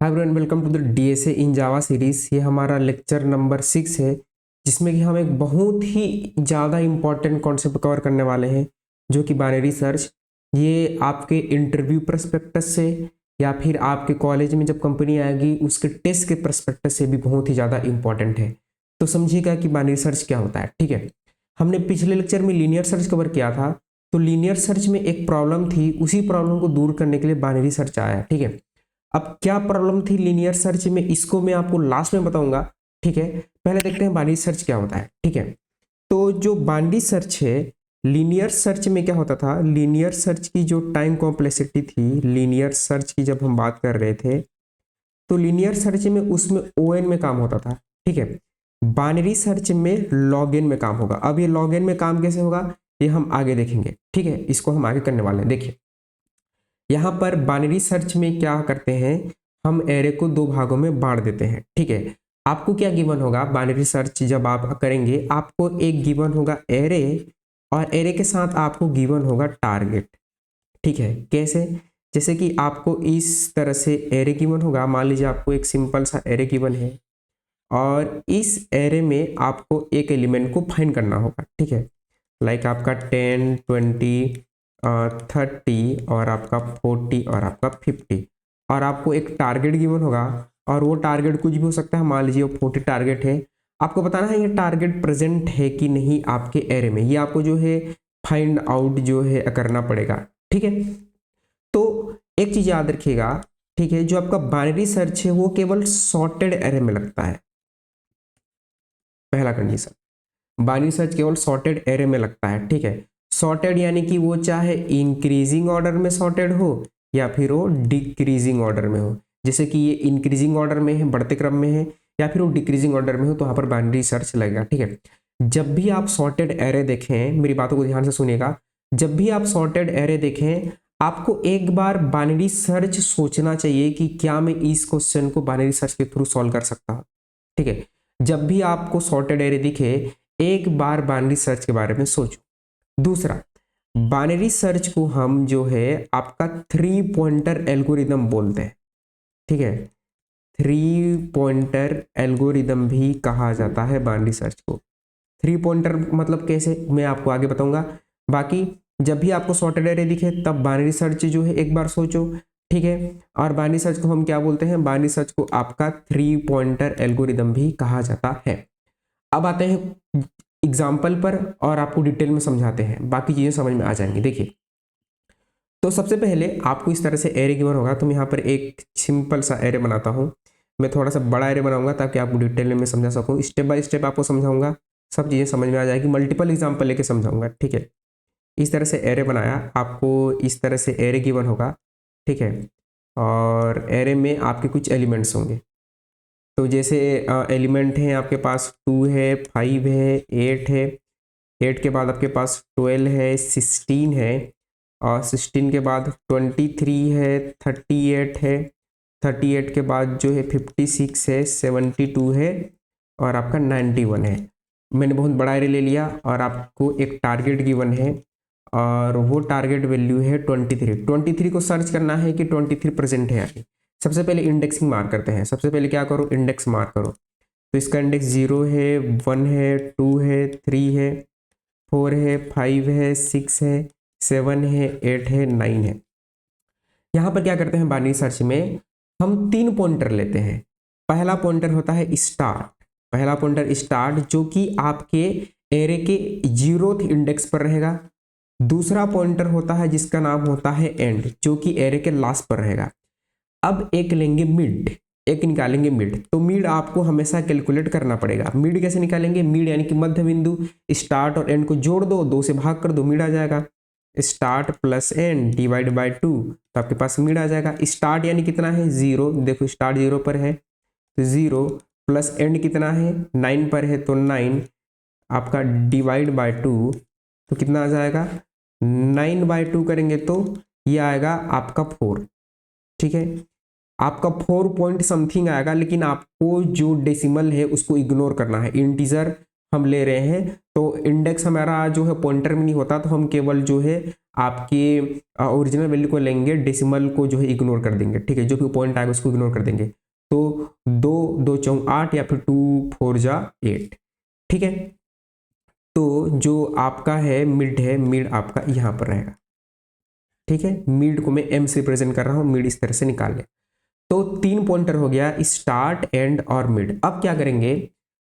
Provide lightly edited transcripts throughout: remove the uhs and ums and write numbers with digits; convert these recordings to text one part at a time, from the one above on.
Hi everyone, welcome to the DSA in Java series. ये हमारा lecture number 6 है, जिसमें कि हम एक बहुत ही ज़्यादा इम्पॉर्टेंट कॉन्सेप्ट कवर करने वाले हैं, जो कि बाइनरी सर्च। ये आपके इंटरव्यू प्रस्पेक्टस से या फिर आपके कॉलेज में जब कंपनी आएगी उसके टेस्ट के प्रस्पेक्टस से भी बहुत ही ज़्यादा इम्पॉर्टेंट है। तो समझिएगा कि बाइनरी सर्च क्या होता है। ठीक है, हमने पिछले लेक्चर में लीनियर सर्च कवर किया था। तो लीनियर सर्च में एक प्रॉब्लम थी, उसी प्रॉब्लम को दूर करने के लिए बाइनरी सर्च आया। ठीक है, अब क्या प्रॉब्लम थी लीनियर सर्च में, इसको मैं आपको लास्ट में बताऊंगा। ठीक है, पहले देखते हैं बाइनरी सर्च क्या होता है। ठीक है, तो जो बाइनरी सर्च है, लीनियर सर्च में क्या होता था, लीनियर सर्च की जो टाइम कॉम्प्लेक्सिटी थी, लीनियर सर्च की जब हम बात कर रहे थे, तो लीनियर सर्च में उसमें ओएन में काम होता था। ठीक है, बाइनरी सर्च में लॉग एन में काम होगा। अब ये लॉग एन में काम कैसे होगा, ये हम आगे देखेंगे। ठीक है, इसको हम आगे करने वाले हैं। देखिए, यहाँ पर बाइनरी सर्च में क्या करते हैं, हम एरे को दो भागों में बांट देते हैं। ठीक है, आपको क्या गिवन होगा, बाइनरी सर्च जब आप करेंगे आपको एक गिवन होगा एरे, और एरे के साथ आपको गिवन होगा टारगेट। ठीक है, कैसे, जैसे कि आपको इस तरह से एरे गिवन होगा। मान लीजिए आपको एक सिंपल सा एरे गिवन है, और इस एरे में आपको एक एलिमेंट को फाइंड करना होगा। ठीक है, लाइक आपका 10, 20, 30 और आपका 40 और आपका 50, और आपको एक टारगेट गिवन होगा, और वो टारगेट कुछ भी हो सकता है। मान लीजिए वो 40 टारगेट है, आपको बताना है ये टारगेट प्रेजेंट है कि नहीं आपके एरे में। ये आपको जो है फाइंड आउट जो है करना पड़ेगा। ठीक है, तो एक चीज याद रखिएगा। ठीक है, जो आपका बाइनरी सर्च है वो केवल सॉर्टेड एरे में लगता है। पहला कंडीशन, बाइनरी सर्च केवल सॉर्टेड एरे में लगता है। ठीक है, सॉर्टेड यानी कि वो चाहे इंक्रीजिंग ऑर्डर में सॉर्टेड हो या फिर वो डिक्रीजिंग ऑर्डर में हो। जैसे कि ये इंक्रीजिंग ऑर्डर में है, बढ़ते क्रम में है, या फिर वो डिक्रीजिंग ऑर्डर में हो, तो वहां पर बाइनरी सर्च लगेगा। ठीक है, जब भी आप सॉर्टेड एरे देखें, मेरी बातों को ध्यान से सुनिएगा, जब भी आप सॉर्टेड एरे देखें, आपको एक बार बाइनरी सर्च सोचना चाहिए कि क्या मैं इस क्वेश्चन को बाइनरी सर्च के थ्रू सॉल्व कर सकता हूँ। ठीक है, जब भी आपको सॉर्टेड एरे दिखे, एक बार बाइनरी सर्च के बारे में सोचो। दूसरा, बाइनरी सर्च को हम जो है आपका 3 पॉइंटर एल्गोरिदम बोलते हैं। ठीक है, 3 पॉइंटर एल्गोरिदम भी कहा जाता है बाइनरी सर्च को। 3 पॉइंटर मतलब कैसे, मैं आपको आगे बताऊंगा। बाकी जब भी आपको सॉर्टेड एरे दिखे तब बाइनरी सर्च जो है एक बार सोचो। ठीक है, और बाइनरी सर्च को हम क्या बोलते हैं, बाइनरी सर्च को आपका 3 पॉइंटर एल्गोरिदम भी कहा जाता है। अब आते हैं एग्जाम्पल पर और आपको डिटेल में समझाते हैं, बाकी चीजें समझ में आ जाएंगी। देखिए, तो सबसे पहले आपको इस तरह से एरे गिवन होगा, तो मैं यहाँ पर एक सिंपल सा एरे बनाता हूँ। मैं थोड़ा सा बड़ा एरे बनाऊंगा ताकि आपको डिटेल में समझा सकूँ, स्टेप बाय स्टेप आपको समझाऊंगा, सब चीज़ें समझ में आ जाएगी, मल्टीपल एग्जाम्पल लेके समझाऊंगा। ठीक है, इस तरह से एरे बनाया, आपको इस तरह से एरे गिवन होगा। ठीक है, और एरे में आपके कुछ एलिमेंट्स होंगे। तो जैसे एलिमेंट हैं आपके पास 2 है, 5 है, 8 है, 8 के बाद आपके पास 12 है, 16 है, और 16 के बाद 23 है, 38 है, 38 के बाद जो है 56 है, 72 है, और आपका 91 है। मैंने बहुत बड़ा एरे ले लिया, और आपको एक टारगेट गिवन है, और वो टारगेट वैल्यू है 23। 23 को सर्च करना है कि 23 प्रेजेंट है यहाँ। सबसे पहले इंडेक्सिंग मार्क करते हैं। सबसे पहले क्या करो, इंडेक्स मार्क करो। तो इसका इंडेक्स 0 है, 1 है, 2 है, 3 है, 4 है, 5 है, 6 है, 7 है, 8 है, 9 है। यहाँ पर क्या करते हैं, बाइनरी सर्च में हम 3 पॉइंटर लेते हैं। पहला पॉइंटर होता है स्टार्ट, पहला पॉइंटर स्टार्ट जो कि आपके एरे के 0th इंडेक्स पर रहेगा। दूसरा पॉइंटर होता है जिसका नाम होता है एंड, जो कि एरे के लास्ट पर रहेगा। अब एक लेंगे मिड, एक निकालेंगे मिड। तो मिड आपको हमेशा कैलकुलेट करना पड़ेगा। मिड कैसे निकालेंगे, मिड यानी कि मध्य बिंदु, स्टार्ट और एंड को जोड़ दो, 2 से भाग कर दो, मिड आ जाएगा। Start plus and divide by 2, तो आपके पास मिड आ जाएगा। स्टार्ट यानी कितना है, 0, देखो स्टार्ट 0 पर है तो 0, प्लस एंड कितना है, 9 पर है तो 9, आपका डिवाइड बाय 2, तो कितना आ जाएगा, 9/2 करेंगे तो ये आएगा आपका 4। ठीक है, आपका 4 पॉइंट समथिंग आएगा, लेकिन आपको जो डेसिमल है उसको इग्नोर करना है। इंटीजर हम ले रहे हैं, तो इंडेक्स हमारा जो है पॉइंटर में नहीं होता, तो हम केवल जो है आपके ओरिजिनल वैल्यू को लेंगे, डेसिमल को जो है इग्नोर कर देंगे, ठीक है, जो भी पॉइंट आएगा उसको इग्नोर कर देंगे। तो 2 2 4 8 या फिर 2 4 जा 8, ठीक है। तो जो आपका है मिड आपका यहाँ पर रहेगा, ठीक है। मिड को मैं एम से रिप्रेजेंट कर रहा हूँ, मिड इस तरह से निकाल ले। तो 3 पॉइंटर हो गया, स्टार्ट, एंड और मिड। अब क्या करेंगे,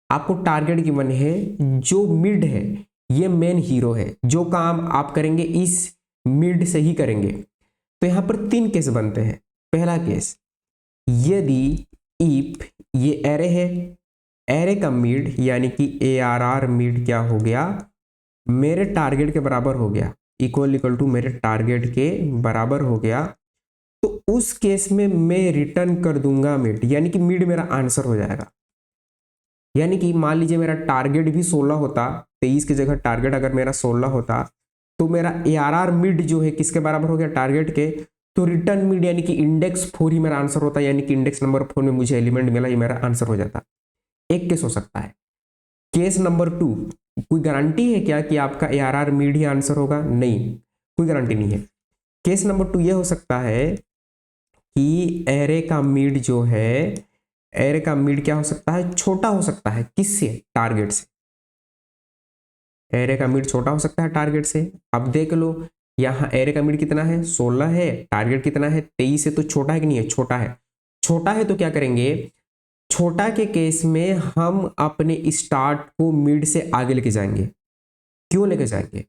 आपको टारगेट गिवन है, जो मिड है ये मेन हीरो है, जो काम आप करेंगे इस मिड से ही करेंगे। तो यहां पर 3 केस बनते हैं। पहला केस, यदि इफ ये एरे है, एरे का मिड यानी कि ARR मिड क्या हो गया, मेरे टारगेट के बराबर हो गया, इक्वल टू मेरे टारगेट के बराबर हो गया, तो उस केस में मैं रिटर्न कर दूंगा मिड, यानी कि मिड मेरा आंसर हो जाएगा। यानी कि मान लीजिए मेरा टारगेट भी 16 होता, 23 की जगह टारगेट अगर मेरा 16 होता, तो मेरा ARR मिड जो है किसके बराबर हो गया, टारगेट के। तो रिटर्न मिड यानी कि इंडेक्स 4 ही मेरा आंसर होता, यानी कि इंडेक्स नंबर 4 में मुझे एलिमेंट मिला, ये मेरा आंसर हो जाता। एक केस हो सकता है। केस नंबर 2, कोई गारंटी है क्या कि आपका ARR मिड ही आंसर होगा? नहीं, कोई गारंटी नहीं है। केस नंबर 2 ये हो सकता है कि एरे का मिड जो है, एरे का मिड क्या हो सकता है, छोटा हो सकता है। किससे? टारगेट से। एरे का मिड छोटा हो सकता है टारगेट से। अब देख लो, यहाँ एरे का मिड कितना है, 16 है, टारगेट कितना है, 23 है, तो छोटा है कि नहीं है, छोटा है। छोटा है तो क्या करेंगे, छोटा के केस में हम अपने स्टार्ट को मिड से आगे लेके जाएंगे। क्यों लेके जाएंगे?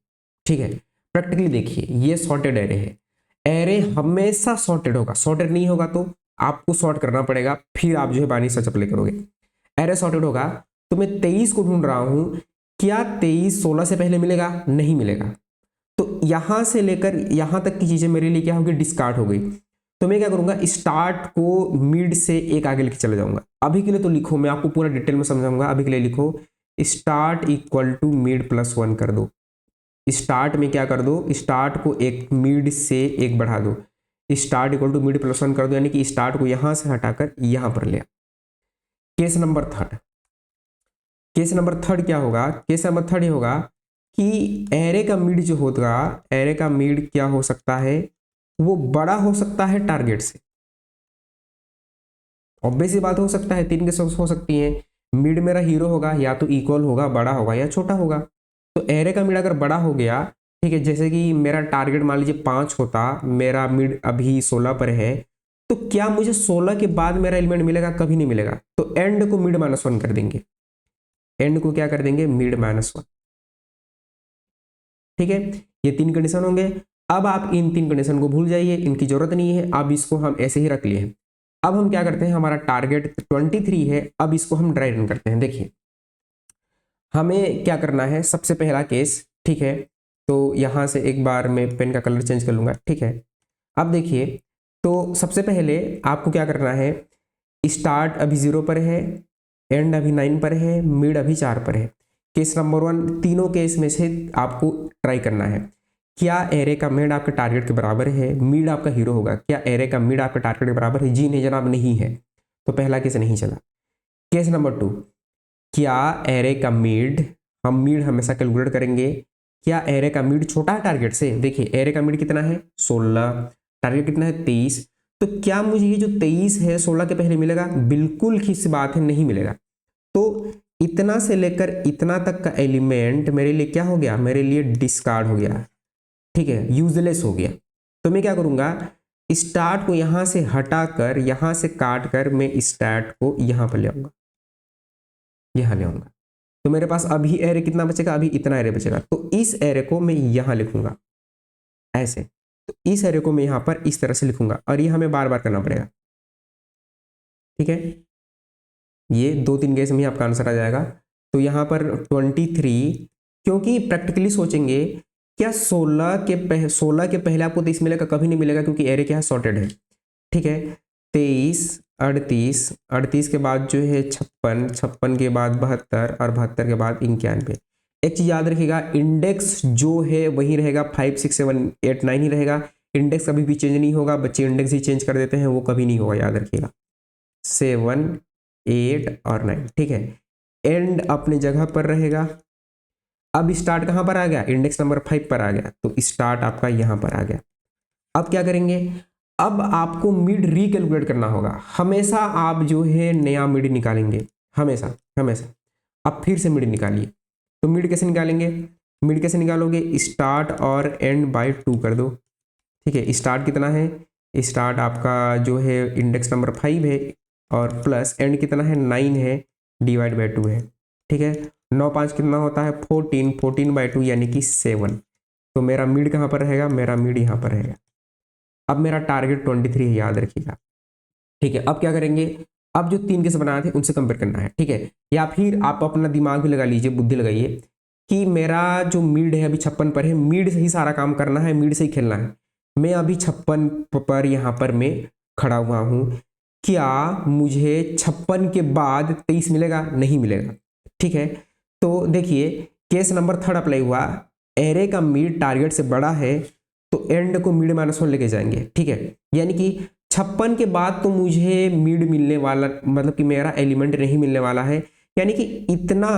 ठीक है, प्रैक्टिकली देखिए, ये सॉर्टेड एरे है, एरे हमेशा सॉर्टेड होगा। सॉर्टेड नहीं होगा तो आपको सॉर्ट करना पड़ेगा, फिर आप जो है बाइनरी सर्च अप्लाई करोगे। एरे सॉर्टेड होगा, तो मैं 23 को ढूंढ रहा हूं, क्या 23 16 से पहले मिलेगा? नहीं मिलेगा। तो यहां से लेकर यहां तक की चीजें मेरे लिए क्या होगी, डिस्कार्ड हो गई। तो मैं क्या करूंगा, स्टार्ट को मिड से एक आगे लेके चले जाऊंगा। अभी के लिए तो लिखो, मैं आपको पूरा डिटेल में समझाऊंगा। अभी के लिए लिखो, start equal to mid plus 1 कर दो। स्टार्ट में क्या कर दो, स्टार्ट को एक मिड से एक बढ़ा दो, start equal to mid plus 1 कर दो, यानी कि स्टार्ट को यहां से हटाकर यहां पर ले। Case number third, case number third क्या होगा, केस नंबर थर्ड ये होगा कि एरे का मिड जो होगा, एरे का मिड क्या हो सकता है, वो बड़ा हो सकता है टारगेट से। ऑब्वियस बात हो सकता है, 3 केस हो सकती है। मिड मेरा हीरो होगा, या तो इक्वल होगा, बड़ा होगा, या छोटा होगा। तो एरे का मिड अगर बड़ा हो गया, ठीक है, जैसे कि मेरा टारगेट मान लीजिए 5 होता, मेरा मिड अभी 16 पर है, तो क्या मुझे 16 के बाद मेरा एलिमेंट मिलेगा? कभी नहीं मिलेगा। तो एंड को मिड -1 कर देंगे, एंड को क्या कर देंगे, मिड -1। ठीक है, ये 3 कंडीशन होंगे। अब आप इन 3 कंडीशन को भूल जाइए, इनकी जरूरत नहीं है, अब इसको हम ऐसे ही रख लिए हैं। अब हम क्या करते हैं, हमारा टारगेट 23 है, अब इसको हम ड्राई रन करते हैं। देखिए, हमें क्या करना है, सबसे पहला केस, ठीक है, तो यहां से एक बार मैं पेन का कलर चेंज कर लूंगा, ठीक है। अब देखिए, तो सबसे पहले आपको क्या करना है, स्टार्ट अभी 0 पर है, एंड अभी 9 पर है, मिड अभी 4 पर है। केस नंबर 1, तीनों केस में से आपको ट्राई करना है, क्या एरे का मिड आपके टारगेट के बराबर है? मिड आपका हीरो होगा, क्या एरे का मिड आपके टारगेट के बराबर है? जी नहीं जनाब, नहीं है, तो पहला केस नहीं चला। केस नंबर 2, क्या एरे का मिड, हम मिड हमेशा कैलकुलेट करेंगे, क्या एरे का मिड छोटा है टारगेट से? देखिए, एरे का मिड कितना है, 16, टारगेट कितना है, 23। तो क्या मुझे ये जो 23 है 16 के पहले मिलेगा? बिल्कुल ही सी बात है, नहीं मिलेगा। तो इतना से लेकर इतना तक का एलिमेंट मेरे लिए क्या हो गया, मेरे लिए डिस्कार्ड हो गया, ठीक है, यूजलेस हो गया। तो मैं क्या करूंगा, स्टार्ट को यहां से हटाकर, यहां से काट कर मैं स्टार्ट को यहां पर ले आऊंगा, यहां ले आऊंगा। तो मेरे पास अभी एरे कितना बचेगा, अभी इतना एरे बचेगा। तो इस एरे को मैं यहां लिखूंगा ऐसे, तो इस एरे को मैं यहां पर इस तरह से लिखूंगा, और ये हमें बार बार करना पड़ेगा। ठीक है, ये 2-3 केस में ही आपका आंसर आ जाएगा। तो यहां पर 23, क्योंकि प्रैक्टिकली सोचेंगे, क्या 16 के पहले आपको 23 मिलेगा? कभी नहीं मिलेगा, क्योंकि एरे क्या है, सॉर्टेड है। ठीक है, 23, 38, 38 के बाद जो है 56, 56 के बाद 72, और 72 के बाद 91। एक चीज याद रखिएगा, इंडेक्स जो है वही रहेगा, 5 6 7 8 9 ही रहेगा। इंडेक्स कभी भी चेंज नहीं होगा, बच्चे इंडेक्स ही चेंज कर देते हैं, वो कभी नहीं होगा, याद रखिएगा। 7 8 और 9, ठीक है। एंड अपनी जगह पर रहेगा, अब स्टार्ट कहाँ पर आ गया, इंडेक्स नंबर 5 पर आ गया, तो स्टार्ट आपका यहाँ पर आ गया। अब क्या करेंगे, अब आपको मिड रिकैलकुलेट करना होगा। हमेशा आप जो है नया मिड निकालेंगे, हमेशा हमेशा। अब फिर से मिड निकालिए, तो मिड कैसे निकालेंगे, मिड कैसे निकालोगे, स्टार्ट और एंड बाय 2 कर दो। ठीक है, स्टार्ट कितना है, स्टार्ट आपका जो है इंडेक्स नंबर 5 है, और प्लस एंड कितना है 9 है, डिवाइड बाय 2 है। ठीक है, 9 5 कितना होता है 14, 14 बाय 2 यानी कि 7। तो मेरा मिड कहाँ पर रहेगा, मेरा मिड यहाँ पर रहेगा। अब मेरा टारगेट 23 है, याद रखिएगा। ठीक है, अब क्या करेंगे, अब जो 3 केस बनाए थे उनसे कंपेयर करना है। ठीक है, या फिर आप अपना दिमाग भी लगा लीजिए, बुद्धि लगाइए कि मेरा जो मिड है अभी 56 पर है, मिड से ही सारा काम करना है, मिड से ही खेलना है। मैं अभी 56 पर यहाँ पर मैं खड़ा हुआ हूँ। क्या मुझे 56 के बाद 23 मिलेगा, नहीं मिलेगा। ठीक है, तो देखिए केस नंबर 3 अप्लाई हुआ, एरे का मिड टारगेट से बड़ा है तो एंड को मिड -1 लेके जाएंगे। ठीक है, यानी कि 56 के बाद तो मुझे मिड मिलने वाला, मतलब कि मेरा एलिमेंट नहीं मिलने वाला है, यानी कि इतना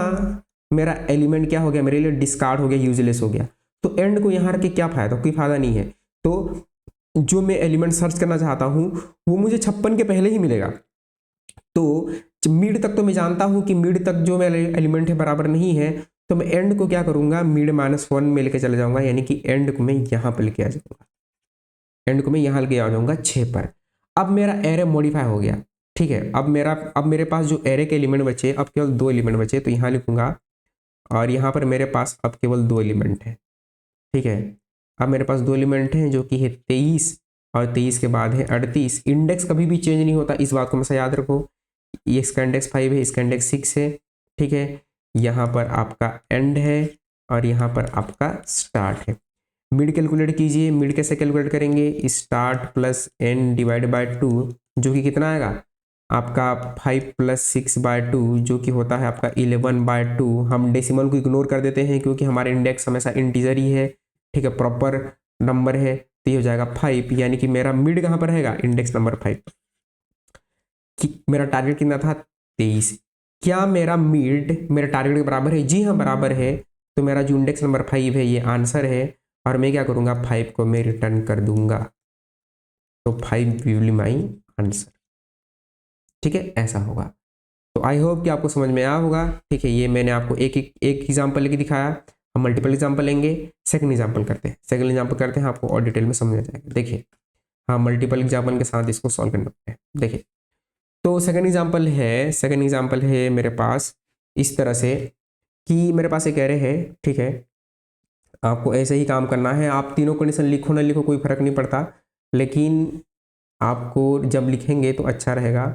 मेरा एलिमेंट क्या हो गया, मेरे लिए डिस्कार्ड हो गया, यूजलेस हो गया। तो एंड को यहाँ रख के क्या फायदा, कोई फायदा नहीं है। तो जो मैं एलिमेंट सर्च करना चाहता हूँ वो मुझे 56 के पहले ही मिलेगा। तो मिड तक तो मैं जानता हूँ कि मिड तक जो मेरा एलिमेंट है बराबर नहीं है, तो मैं एंड को क्या करूंगा, मिड -1 में लेके चले जाऊंगा, यानी कि एंड को मैं यहाँ पर लेके आ जाऊंगा, एंड को मैं यहाँ लेके आ जाऊंगा 6 पर। अब मेरा एरे मॉडिफाई हो गया। ठीक है, अब मेरे पास जो एरे के एलिमेंट बचे, अब केवल 2 एलिमेंट बचे, तो यहाँ लिखूंगा, और यहाँ पर मेरे पास अब केवल 2 एलिमेंट है। ठीक है, अब मेरे पास 2 एलिमेंट हैं जो कि है 23, और 23 के बाद है 38। इंडेक्स कभी भी चेंज नहीं होता, इस बात को हमेशा याद रखो। इसका इंडेक्स 5 है, इसका इंडेक्स 6 है। ठीक है, यहाँ पर आपका एंड है और यहाँ पर आपका स्टार्ट है। मिड कैलकुलेट कीजिए, मिड कैसे कैलकुलेट करेंगे, start plus and divide by 2, जो कि कितना आएगा आपका 5 + 6 बाय 2, जो कि होता है आपका 11 बाय 2। हम डेसिमल को इग्नोर कर देते हैं क्योंकि हमारे इंडेक्स हमेशा इंटीजर ही है। ठीक है, प्रॉपर नंबर है, तो ये हो जाएगा 5, यानी कि मेरा मिड कहाँ पर रहेगा, इंडेक्स नंबर 5। कि मेरा टारगेट कितना था 23, क्या मेरा मिड मेरे टारगेट के बराबर है, जी हाँ बराबर है। तो मेरा जो इंडेक्स नंबर 5 है ये आंसर है, और मैं क्या करूँगा 5 को मैं रिटर्न कर दूंगा, तो 5 विल बी माई आंसर। ठीक है, ऐसा होगा। तो आई होप कि आपको समझ में आया होगा। ठीक है, ये मैंने आपको एक एग्जाम्पल लेके दिखाया। हम मल्टीपल एग्जाम्पल लेंगे, सेकंड एग्जाम्पल करते हैं, सेकंड एग्जाम्पल करते हैं, आपको और डिटेल में समझ आ जाएगा। देखिए, हाँ मल्टीपल एग्जाम्पल के साथ इसको सॉल्व करना है। देखिए, तो सेकंड एग्जाम्पल है मेरे पास इस तरह से कि मेरे पास एक एरे है। ठीक है, आपको ऐसे ही काम करना है, आप तीनों कंडीशन लिखो ना लिखो कोई फर्क नहीं पड़ता, लेकिन आपको जब लिखेंगे तो अच्छा रहेगा।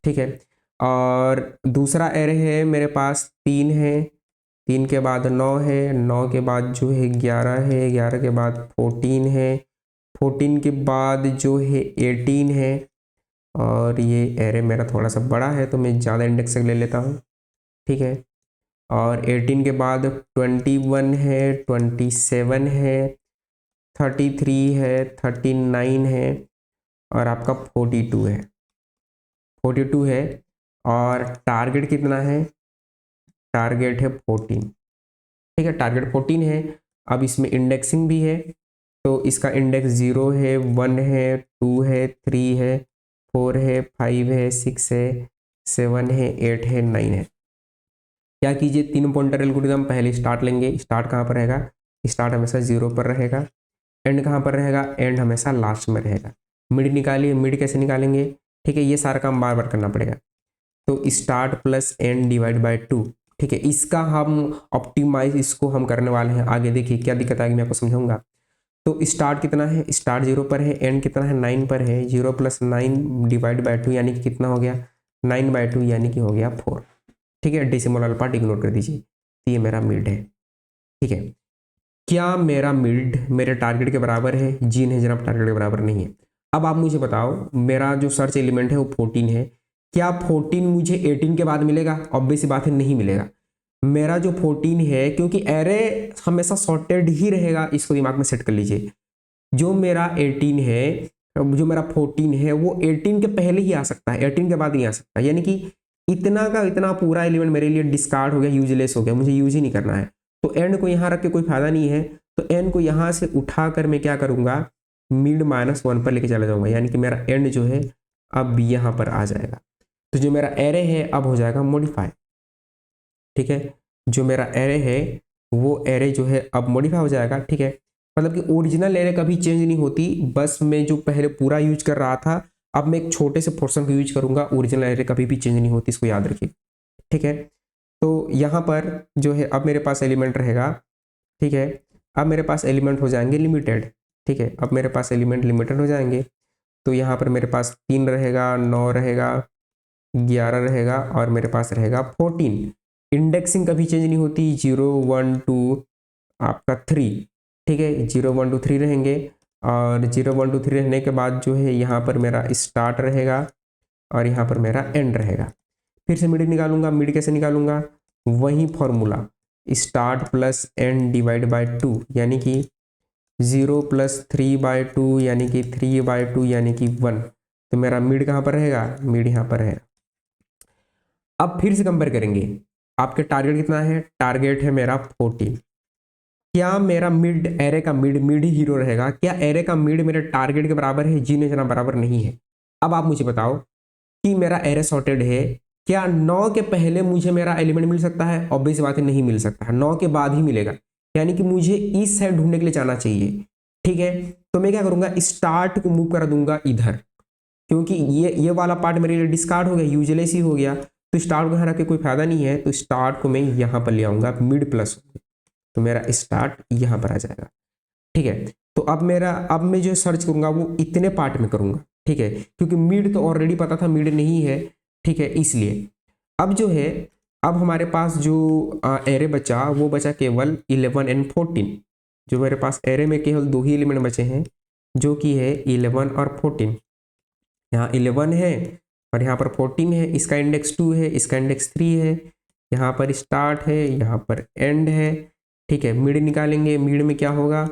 ठीक है, और दूसरा एरे है मेरे पास 3 है, 3 के बाद 9 है, 9 के बाद जो है 11 है, 11 के बाद 14 है, 14 के बाद जो है 18 है, और ये एरे मेरा थोड़ा सा बड़ा है तो मैं ज़्यादा इंडेक्स ले लेता हूँ। ठीक है, और 18 के बाद 21 है, 27 है, 33 है, 39 है, और आपका 42 है, 42 है, और टारगेट कितना है, टारगेट है 14। ठीक है, टारगेट 14 है। अब इसमें इंडेक्सिंग भी है, तो इसका इंडेक्स 0 है, 1 है, 2 है, 3 है, 4 है, 5 है, 6 है, 7 है, 8 है, 9 है। क्या कीजिए, 3 पॉइंटर एल्गोरिथम, पहले स्टार्ट लेंगे। स्टार्ट कहाँ पर रहेगा, स्टार्ट हमेशा 0 पर रहेगा। एंड कहाँ पर रहेगा, एंड हमेशा लास्ट में रहेगा। मिड निकालिए, मिड कैसे निकालेंगे, ठीक है, ये सारा काम बार बार करना पड़ेगा। तो start plus and divide by 2। ठीक है, इसका हम ऑप्टिमाइज इसको हम करने वाले हैं आगे। देखिए क्या दिक्कत आएगी मैं आपको समझाऊंगा। तो स्टार्ट कितना है, स्टार्ट 0 पर है, एंड कितना है 9 पर है, 0 + 9 डिवाइड बाय 2 यानी कि कितना हो गया 9/2 यानी कि हो गया 4। ठीक है, डेसिमल वाला पार्ट इग्नोर कर दीजिए। तो ये मेरा मिड है। ठीक है, क्या मेरा मिड मेरे टारगेट के बराबर है, जी नहीं जनाब टारगेट के बराबर नहीं है। अब आप मुझे बताओ, मेरा जो सर्च एलिमेंट है वो 14 है, क्या 14 मुझे 18 के बाद मिलेगा, ऑब्वियस सी बात है नहीं मिलेगा। मेरा जो 14 है, क्योंकि एरे हमेशा सॉर्टेड ही रहेगा, इसको दिमाग में सेट कर लीजिए। जो मेरा 18 है, जो मेरा 14 है वो 18 के पहले ही आ सकता है, 18 के बाद नहीं आ सकता। यानी कि इतना का इतना पूरा एलिमेंट मेरे लिए डिस्कार्ड हो गया, यूजलेस हो गया, मुझे यूज ही नहीं करना है। तो एंड को यहाँ रख के कोई फायदा नहीं है, तो एन को यहाँ से उठाकर मैं क्या करूँगा, मिड -1 पर लेके चला जाऊँगा, यानी कि मेरा एंड जो है अब यहाँ पर आ जाएगा। तो जो मेरा एरे है अब हो जाएगा मॉडिफाई। ठीक है, जो मेरा एरे है वो एरे जो है अब मॉडिफाई हो जाएगा। ठीक है, मतलब कि ओरिजिनल एरे कभी चेंज नहीं होती, बस मैं जो पहले पूरा यूज कर रहा था अब मैं एक छोटे से पोर्शन को यूज करूंगा, ओरिजिनल एरे कभी भी चेंज नहीं होती, इसको याद रखिए। ठीक है, तो यहाँ पर जो है अब मेरे पास एलिमेंट रहेगा। ठीक है, अब मेरे पास एलिमेंट हो जाएंगे लिमिटेड। ठीक है, अब मेरे पास एलिमेंट लिमिटेड हो जाएंगे, तो यहाँ पर मेरे पास 3 रहेगा, 9 रहेगा, 11 रहेगा और मेरे पास रहेगा 14। इंडेक्सिंग कभी चेंज नहीं होती, 0 1 2 आपका 3। ठीक है, 0 1 2 3 रहेंगे और 0 1 2 3 रहने के बाद जो है यहाँ पर मेरा स्टार्ट रहेगा और यहाँ पर मेरा एंड रहेगा। फिर से मिड निकालूंगा, मिड कैसे निकालूंगा, वही formula, start plus and divide by 2, यानी कि 0 + 3/2 यानी कि 3/2 यानी कि 1। तो मेरा मिड कहाँ पर रहेगा, मिड यहाँ पर है। अब फिर से कंपेयर करेंगे, आपके टारगेट कितना है, टारगेट है मेरा 14। क्या मेरा मिड, एरे का मिड ही हीरो रहेगा, क्या एरे का मिड मेरे टारगेट के बराबर है, जी नहीं जना बराबर नहीं है। अब आप मुझे बताओ कि मेरा एरे सॉर्टेड है, क्या 9 के पहले मुझे मेरा एलिमेंट मिल सकता है, ऑब्वियस बात है नहीं मिल सकता है, 9 के बाद ही मिलेगा, यानी कि मुझे इस साइड ढूंढने के लिए जाना चाहिए। ठीक है, तो मैं क्या करूंगा, स्टार्ट को मूव कर दूंगा इधर, क्योंकि ये वाला पार्ट मेरे लिए डिस्कार्ड हो गया, यूजलेस ही हो गया, तो स्टार्ट को यहाँ रख के कोई फायदा नहीं है, तो स्टार्ट को मैं यहाँ पर ले आऊंगा मिड प्लस, तो मेरा स्टार्ट यहाँ पर आ जाएगा। ठीक है, तो अब मैं जो सर्च करूंगा वो इतने पार्ट में करूंगा। ठीक है, क्योंकि मिड तो ऑलरेडी पता था मिड नहीं है। ठीक है, इसलिए अब जो है, अब हमारे पास जो एरे बचा वो बचा केवल 11 और 14। जो मेरे पास एरे में केवल 2 ही एलिमेंट बचे हैं, जो कि है 11 और 14। यहाँ 11 है और यहाँ पर 14 है, इसका इंडेक्स 2 है, इसका इंडेक्स 3 है, यहाँ पर स्टार्ट है, यहाँ पर एंड है। ठीक है, मिड निकालेंगे, मिड में क्या होगा,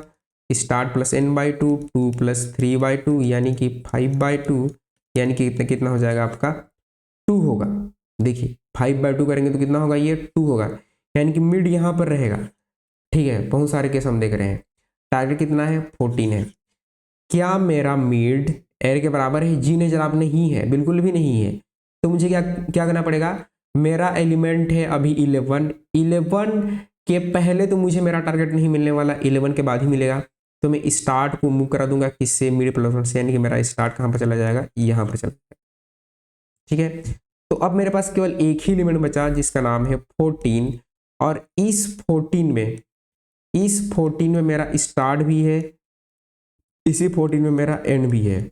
स्टार्ट प्लस n/2, 2 + 3/2 यानी कि 5/2, यानी कि कितना कितना हो जाएगा आपका 2 होगा। देखिए 5/2 करेंगे तो कितना होगा, ये 2 होगा, यानी कि मिड यहाँ पर रहेगा। ठीक है, बहुत सारे केस हम देख रहे हैं। टारगेट कितना है, 14 है। क्या मेरा मिड एरे के बराबर है, जी नहीं जनाब नहीं है, बिल्कुल भी नहीं है। तो मुझे क्या क्या करना पड़ेगा, मेरा एलिमेंट है अभी 11 के पहले तो मुझे मेरा टारगेट नहीं मिलने वाला, 11 के बाद ही मिलेगा। तो मैं स्टार्ट को मूव करा दूंगा किससे, मिड +1 से, यानी कि मेरा स्टार्ट कहाँ पर चला जाएगा, यहाँ पर चला जाएगा। ठीक है, तो अब मेरे पास केवल एक ही एलिमेंट बचा जिसका नाम है 14, और इस 14 में मेरा स्टार्ट भी है, इसी 14 में मेरा एंड भी है,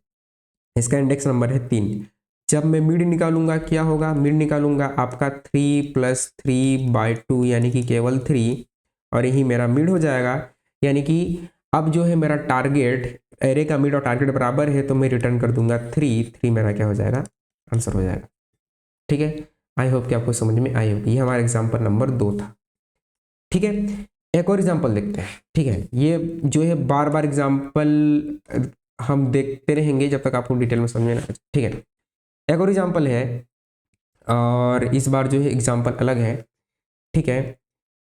इसका इंडेक्स नंबर है 3। जब मैं मिड निकालूंगा क्या होगा, मिड निकालूंगा आपका 3 + 3/2 यानी कि केवल 3, और यही मेरा मिड हो जाएगा। यानी कि अब जो है मेरा टारगेट, एरे का मिड और टारगेट बराबर है, तो मैं रिटर्न कर दूंगा 3 मेरा क्या हो जाएगा, आंसर हो जाएगा। ठीक है, आई होप कि आपको समझ में आई होगी। ये हमारा एग्जाम्पल नंबर 2 था। ठीक है, एक और एग्जाम्पल देखते हैं। ठीक है, ये जो है बार बार एग्जाम्पल हम देखते रहेंगे जब तक आपको डिटेल में समझ में ना आए। ठीक है, एक और एग्जाम्पल है, और इस बार जो है एग्जाम्पल अलग है। ठीक है,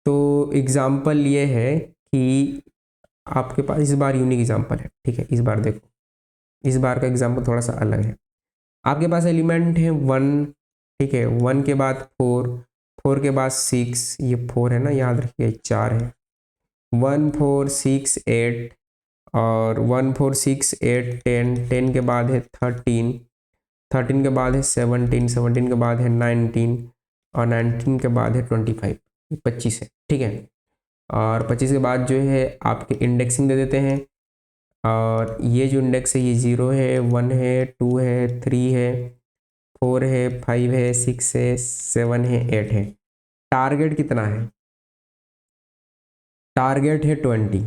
तो एग्जाम्पल ये है कि आपके पास इस बार यूनिक एग्जाम्पल है। ठीक है, इस बार देखो, इस बार का एग्जाम्पल थोड़ा सा अलग है। आपके पास एलिमेंट है 1। ठीक है, 1 के बाद 4, 4 के बाद 6, ये 4 है ना, याद रखिए 4 है, 1 4 6 8, और 1 4 6 8 10, 10 के बाद है 13, 13 के बाद है 17, 17 के बाद है 19, और 19 के बाद है 25, 25 है। ठीक है, और 25 के बाद जो है आपके इंडेक्सिंग दे देते हैं, और ये जो इंडेक्स है ये 0 है, 1 है, 2 है, 3 है, 4 है, 5 है, 6 है, 7 है, 8 है। टारगेट कितना है, टारगेट है 20,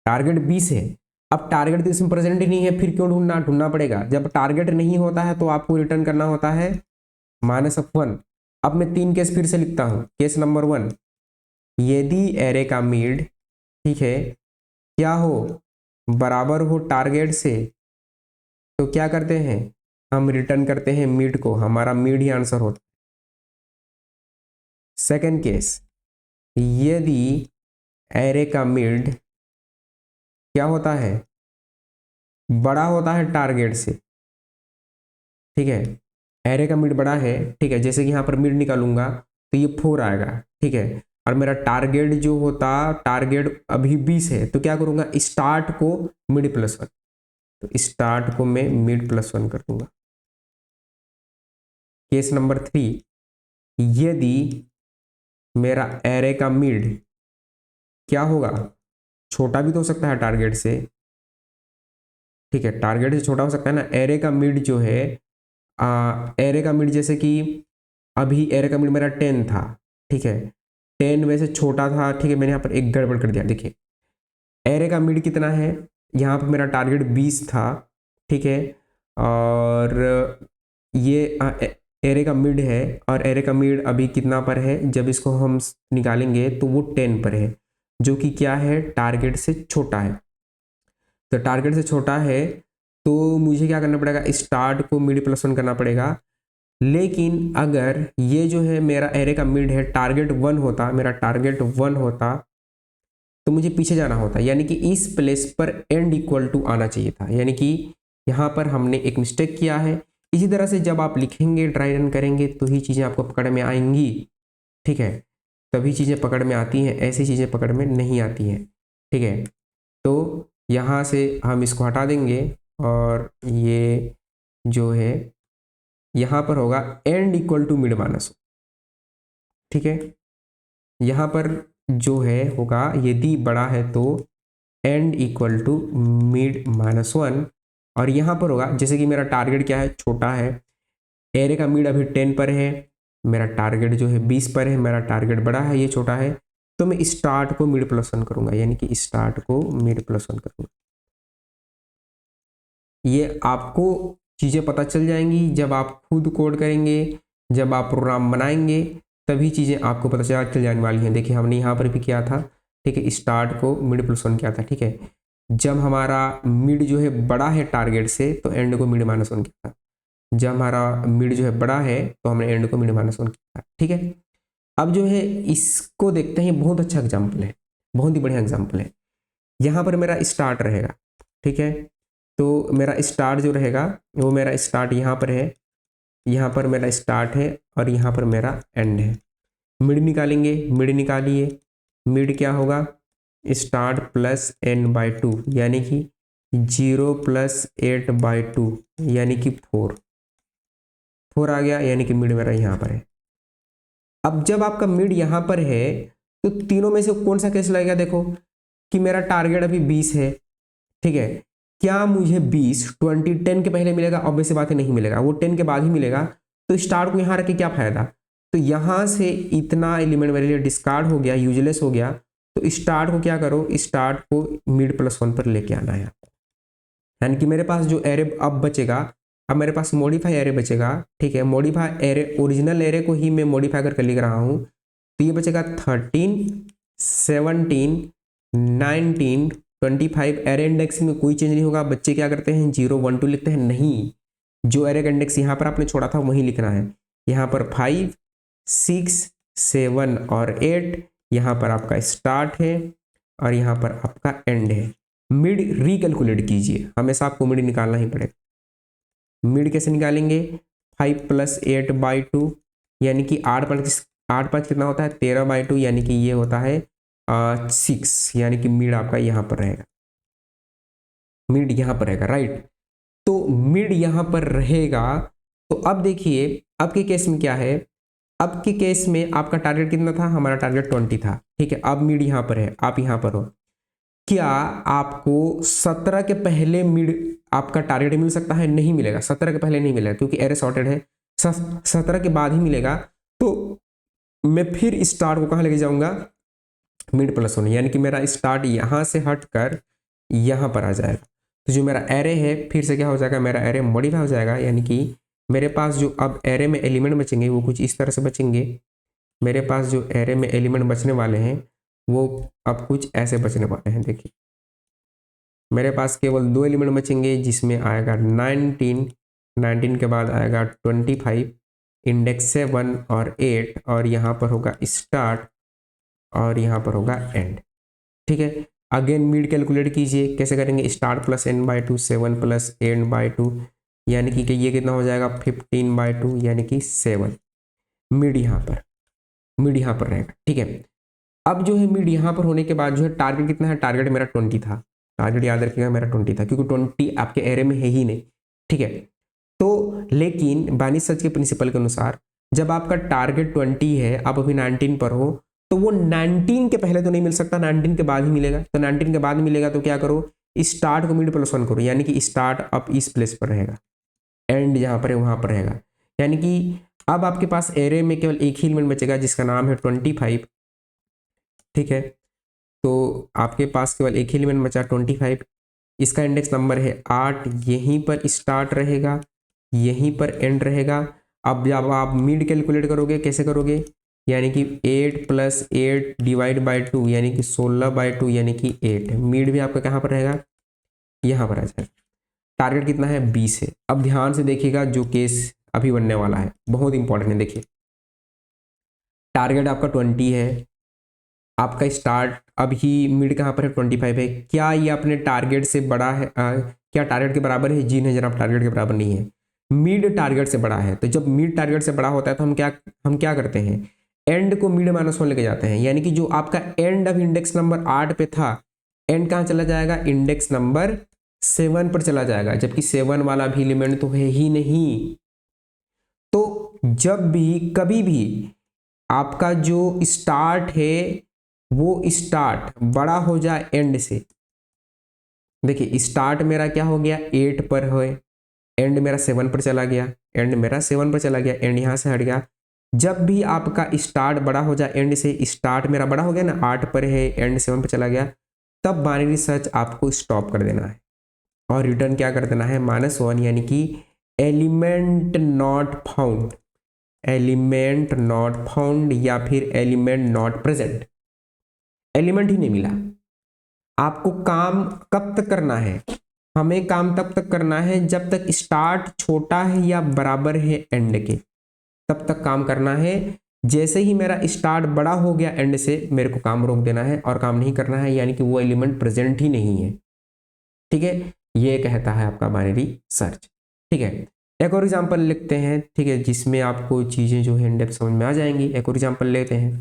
टारगेट 20 है। अब टारगेट तो इसमें प्रेजेंट ही नहीं है, फिर क्यों ढूंढना पड़ेगा, जब टारगेट नहीं होता है तो आपको रिटर्न करना होता है -1। अब मैं 3 केस फिर से लिखता हूं। केस नंबर 1, यदि एरे का मिड, ठीक है, क्या हो, बराबर हो टारगेट से, तो क्या करते हैं, हम रिटर्न करते हैं मिड को, हमारा मिड ही आंसर होता है। सेकेंड केस, यदि एरे का मिड क्या होता है, बड़ा होता है टारगेट से, ठीक है। एरे का मिड बड़ा है, ठीक है। जैसे कि यहाँ पर मिड निकालूंगा तो ये 4 आएगा, ठीक है। और मेरा टारगेट जो होता, टारगेट अभी 20 है, तो क्या करूंगा, स्टार्ट को मिड प्लस 1, तो स्टार्ट को मैं मिड प्लस 1 कर दूंगा। केस नंबर 3, यदि मेरा एरे का मिड क्या होगा, छोटा भी तो हो सकता है टारगेट से, ठीक है। टारगेट से छोटा हो सकता है ना। एरे का मिड जो है, एरे का मिड जैसे कि अभी एरे का मिड मेरा 10 था, ठीक है। 10 में से छोटा था, ठीक है। मैंने यहाँ पर एक गड़बड़ कर दिया, देखिए एरे का मिड कितना है, यहाँ पर मेरा टारगेट 20 था, ठीक है। और ये एरे का मिड है, और एरे का मिड अभी कितना पर है, जब इसको हम निकालेंगे तो वो 10 पर है, जो कि क्या है, टारगेट से छोटा है। तो टारगेट से छोटा है तो मुझे क्या करना पड़ेगा, स्टार्ट को मिड प्लस 1 करना पड़ेगा। लेकिन अगर ये जो है मेरा एरे का मिड है, टारगेट 1 होता, मेरा टारगेट 1 होता, तो मुझे पीछे जाना होता, यानी कि इस प्लेस पर एंड इक्वल टू आना चाहिए था, यानी कि यहाँ पर हमने एक मिस्टेक किया है। इसी तरह से जब आप लिखेंगे, ड्राई रन करेंगे, तो ही चीज़ें आपको पकड़ में आएंगी, ठीक है। तभी चीज़ें पकड़ में आती हैं, ऐसी चीज़ें पकड़ में नहीं आती हैं, ठीक है। तो यहाँ से हम इसको हटा देंगे, और ये जो है यहाँ पर होगा end equal to mid minus, ठीक है। यहाँ पर जो है होगा, यदि बड़ा है तो end equal to mid minus 1, और यहाँ पर होगा जैसे कि मेरा टारगेट क्या है, छोटा है, एरे का मिड अभी 10 पर है, मेरा टारगेट जो है 20 पर है, मेरा टारगेट बड़ा है, ये छोटा है, तो मैं स्टार्ट को मिड प्लस 1 करूंगा, यानी कि स्टार्ट को मिड प्लस 1 करूंगा। ये आपको चीज़ें पता चल जाएंगी जब आप खुद कोड करेंगे, जब आप प्रोग्राम बनाएंगे, तभी चीज़ें आपको पता चल जाने वाली हैं। देखिए हमने यहाँ पर भी किया था, ठीक है, स्टार्ट को मिड प्लस 1 किया था, ठीक है। जब हमारा मिड जो है बड़ा है टारगेट से, तो एंड को मिड माइनस 1 किया था। जब हमारा मिड जो है बड़ा है, तो हमने एंड को मिड माइनस 1 किया था, ठीक है। अब जो है इसको देखते हैं, बहुत अच्छा एग्जाम्पल है, बहुत ही बढ़िया एग्जाम्पल है। यहाँ पर मेरा स्टार्ट रहेगा, ठीक है। तो मेरा स्टार्ट जो रहेगा, वो मेरा स्टार्ट यहाँ पर है, यहाँ पर मेरा स्टार्ट है, और यहाँ पर मेरा एंड है। मिड निकालेंगे, मिड निकालिए, मिड क्या होगा, स्टार्ट प्लस n बाई 2, यानी कि 0 प्लस 8 बाई 2, यानी कि 4 आ गया, यानी कि मिड मेरा यहाँ पर है। अब जब आपका मिड यहाँ पर है, तो तीनों में से कौन सा केस लगेगा, देखो कि मेरा टारगेट अभी 20 है, ठीक है। क्या मुझे 20 10 के पहले मिलेगा, ऑब्वियस सी बात है नहीं मिलेगा, वो 10 के बाद ही मिलेगा। तो स्टार्ट को यहाँ रख के क्या फायदा, तो यहाँ से इतना एलिमेंट मेरे लिए डिस्कार्ड हो गया, यूजलेस हो गया। तो स्टार्ट को क्या करो, स्टार्ट को मिड प्लस 1 पर लेके आना है, यानी कि मेरे पास जो एरे अब बचेगा, अब मेरे पास मॉडिफाई एरे बचेगा, ठीक है। मॉडिफाई एरे, ओरिजिनल एरे को ही मैं मॉडिफाई करके लिख रहा हूँ, तो ये बचेगा 13 17 19 25। एरे इंडेक्स में कोई चेंज नहीं होगा। बच्चे क्या करते हैं, 0 1 2 लिखते हैं, नहीं, जो एरे का इंडेक्स यहाँ पर आपने छोड़ा था वही लिखना है। यहाँ पर 5 6 7 और 8, यहाँ पर आपका स्टार्ट है, और यहाँ पर आपका एंड है। मिड रिकैलकुलेट कीजिए, हमेशा आपको मिड निकालना ही पड़ेगा। मिड कैसे निकालेंगे, 5 प्लस 8 बाई 2, यानी कि 8 5 कितना होता है, 13 बाई 2, यानी कि ये होता है 6, यानी कि मिड आपका यहाँ पर रहेगा, मिड यहाँ पर रहेगा, राइट। तो मिड यहाँ पर रहेगा। तो अब देखिए अब के केस में क्या है, अब के केस में आपका टारगेट कितना था, हमारा टारगेट 20 था, ठीक है। अब मिड यहाँ पर है, आप यहाँ पर हो, क्या आपको 17 के पहले मिड आपका टारगेट मिल सकता है, नहीं मिलेगा, 17 के पहले नहीं मिलेगा, क्योंकि एरे सॉर्टेड है, 17 के बाद ही मिलेगा। तो मैं फिर स्टार्ट को कहाँ लेके जाऊंगा, मिड प्लस 1, यानी कि मेरा स्टार्ट यहाँ से हटकर यहाँ पर आ जाएगा। तो जो मेरा एरे है, फिर से क्या हो जाएगा, मेरा एरे मॉडिफाई हो जाएगा, यानी कि मेरे पास जो अब एरे में एलिमेंट बचेंगे वो कुछ इस तरह से बचेंगे। मेरे पास जो एरे में एलिमेंट बचने वाले हैं वो अब कुछ ऐसे बचने वाले हैं। देखिए मेरे पास केवल 2 एलिमेंट बचेंगे, जिसमें आएगा 19 के बाद आएगा 25, इंडेक्स 7 और 8, और यहाँ पर होगा स्टार्ट, और यहाँ पर होगा एंड। ठीक है। अगेन मिड कैलकुलेट कीजिए, कैसे करेंगे, start plus n by two 7 plus n by two यानी कि ये कितना हो जाएगा 15 बाई टू यानी कि 7। मिड यहाँ पर रहेगा, ठीक है। अब जो है मिड यहाँ पर होने के बाद जो है टारगेट कितना है, टारगेट मेरा 20 था, टारगेट याद रखिएगा मेरा 20 था, क्योंकि 20 आपके एरे में है ही नहीं, ठीक है। तो लेकिन बाइनरी सर्च के प्रिंसिपल के अनुसार जब आपका टारगेट 20 है, आप अभी 19 पर हो, तो वो 19 के पहले तो नहीं मिल सकता, 19 के बाद ही मिलेगा। तो 19 के बाद मिलेगा तो क्या करो, स्टार्ट को मिड प्लस 1 करो, यानी कि स्टार्ट अब इस प्लेस पर रहेगा, एंड जहाँ पर है वहाँ पर रहेगा। यानी कि अब आपके पास एरे में केवल एक ही एलिमेंट बचेगा जिसका नाम है 25, ठीक है। तो आपके पास केवल एक ही एलिमेंट बचा 25, इसका इंडेक्स नंबर है 8, यहीं पर स्टार्ट रहेगा, यहीं पर एंड रहेगा। अब जब आप मिड कैलकुलेट करोगे कैसे करोगे, यानी कि 8 प्लस 8 डिवाइड बाई 2 यानी कि 16 बाई 2 यानी कि 8। मिड भी आपका कहाँ पर रहेगा, यहाँ पर आ जाएगा। टारगेट कितना है 20 है। अब ध्यान से देखिएगा जो केस अभी बनने वाला है बहुत इंपॉर्टेंट है। देखिए टारगेट आपका 20 है, आपका स्टार्ट अभी मिड कहाँ पर है 25 है। क्या ये अपने टारगेट से बड़ा है, क्या टारगेट के बराबर है, जी नहीं जनाब, टारगेट के बराबर नहीं है, मिड टारगेट से बड़ा है। तो जब मिड टारगेट से बड़ा होता है तो हम क्या करते हैं, एंड को मिड -1 लेके जाते हैं, यानी कि जो आपका एंड अब इंडेक्स नंबर 8 पे था, एंड कहाँ चला जाएगा, इंडेक्स नंबर 7 पर चला जाएगा, जबकि 7 वाला भी एलिमेंट तो है ही नहीं। तो जब भी कभी भी आपका जो स्टार्ट है वो स्टार्ट बड़ा हो जाए एंड से, देखिए स्टार्ट मेरा क्या हो गया 8 पर है, एंड मेरा 7 पर चला गया, एंड मेरा 7 पर चला गया, एंड यहाँ से हट गया। जब भी आपका स्टार्ट बड़ा हो जाए एंड से, स्टार्ट मेरा बड़ा हो गया ना 8 पर है, एंड 7 पर चला गया, तब बाइनरी सर्च आपको स्टॉप कर देना है और रिटर्न क्या कर देना है -1, यानी कि element not found, element not found या फिर एलिमेंट नॉट प्रेजेंट, एलिमेंट ही नहीं मिला। आपको काम कब तक करना है, हमें काम तब तक करना है जब तक स्टार्ट छोटा है या बराबर है एंड के, तब तक काम करना है। जैसे ही मेरा स्टार्ट बड़ा हो गया एंड से, मेरे को काम रोक देना है और काम नहीं करना है, यानी कि वो एलिमेंट प्रेजेंट ही नहीं है, ठीक है। ये कहता है आपका बाइनरी सर्च, ठीक है। एक और एग्जांपल लिखते हैं, ठीक है, जिसमें आपको चीज़ें जो है इन डेप्थ समझ में आ जाएंगी। एक और एग्जांपल लेते हैं,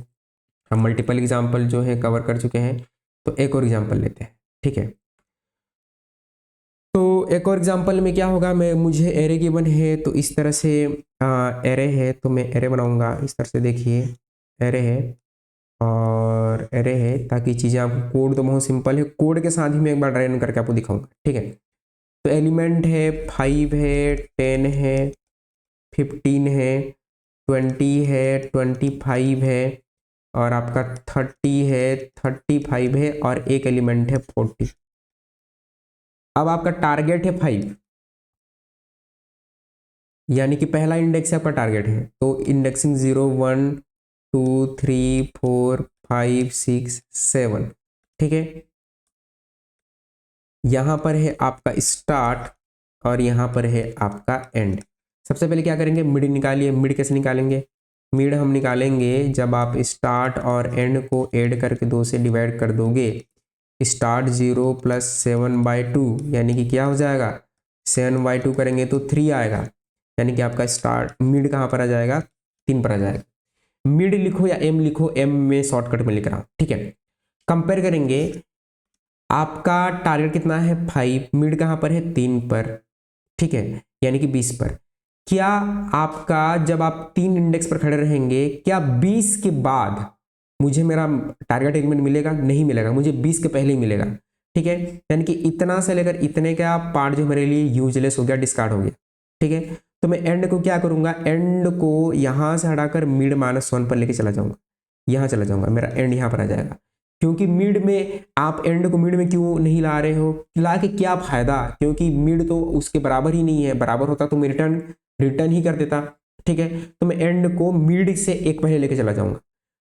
हम मल्टीपल एग्जांपल जो है कवर कर चुके हैं, तो एक और एग्जांपल लेते हैं, ठीक है। तो एक और एग्जांपल में क्या होगा, मुझे एरे गिवन है, तो इस तरह से एरे है, तो मैं एरे बनाऊंगा इस तरह से। देखिए एरे है और एरे है, ताकि चीज़ें आपको, कोड तो बहुत सिंपल है, कोड के साथ ही मैं एक बार रन करके आपको दिखाऊंगा, ठीक है। तो एलिमेंट है 5 है, 10 है, 15 है, 20 है, 25 है, और आपका 30 है, 35 है, और एक एलिमेंट है 40। अब आपका टारगेट है 5, यानी कि पहला इंडेक्स है आपका टारगेट है, तो इंडेक्सिंग 0 1 2 3 4 5 6 7, ठीक है। यहाँ पर है आपका स्टार्ट और यहाँ पर है आपका एंड। सबसे पहले क्या करेंगे, मिड निकालिए। मिड कैसे निकालेंगे, मिड हम निकालेंगे जब आप स्टार्ट और एंड को ऐड करके 2 से डिवाइड कर दोगे। स्टार्ट 0 प्लस 7/2 यानी कि क्या हो जाएगा, 7/2 करेंगे तो 3 आएगा, यानी कि आपका स्टार्ट मिड कहाँ पर आ जाएगा, 3 पर आ जाएगा। मिड लिखो या एम लिखो, एम में शॉर्टकट में लिख रहा हूँ, ठीक है। कंपेयर करेंगे, आपका टारगेट कितना है 5, मिड कहाँ पर है 3 पर, ठीक है, यानी कि 20 पर। क्या आपका जब आप 3 इंडेक्स पर खड़े रहेंगे, क्या 20 के बाद मुझे मेरा टारगेट एलिमेंट मिलेगा, नहीं मिलेगा, मुझे 20 के पहले ही मिलेगा, ठीक है। यानी कि इतना से लेकर इतने का पार्ट जो मेरे लिए यूजलेस हो गया, डिस्कार्ड हो गया, ठीक है। तो मैं एंड को क्या करूंगा, एंड को यहां से हटाकर मिड -1 पर लेके चला जाऊंगा, यहां चला जाऊंगा, मेरा एंड यहां पर आ जाएगा। क्योंकि मिड में आप एंड को मिड में क्यों नहीं ला रहे हो, ला के क्या फायदा, क्योंकि मिड तो उसके बराबर ही नहीं है, बराबर होता तो मैं रिटर्न ही कर देता, ठीक है। तो मैं एंड को मिड से एक पहले लेके चला जाऊंगा।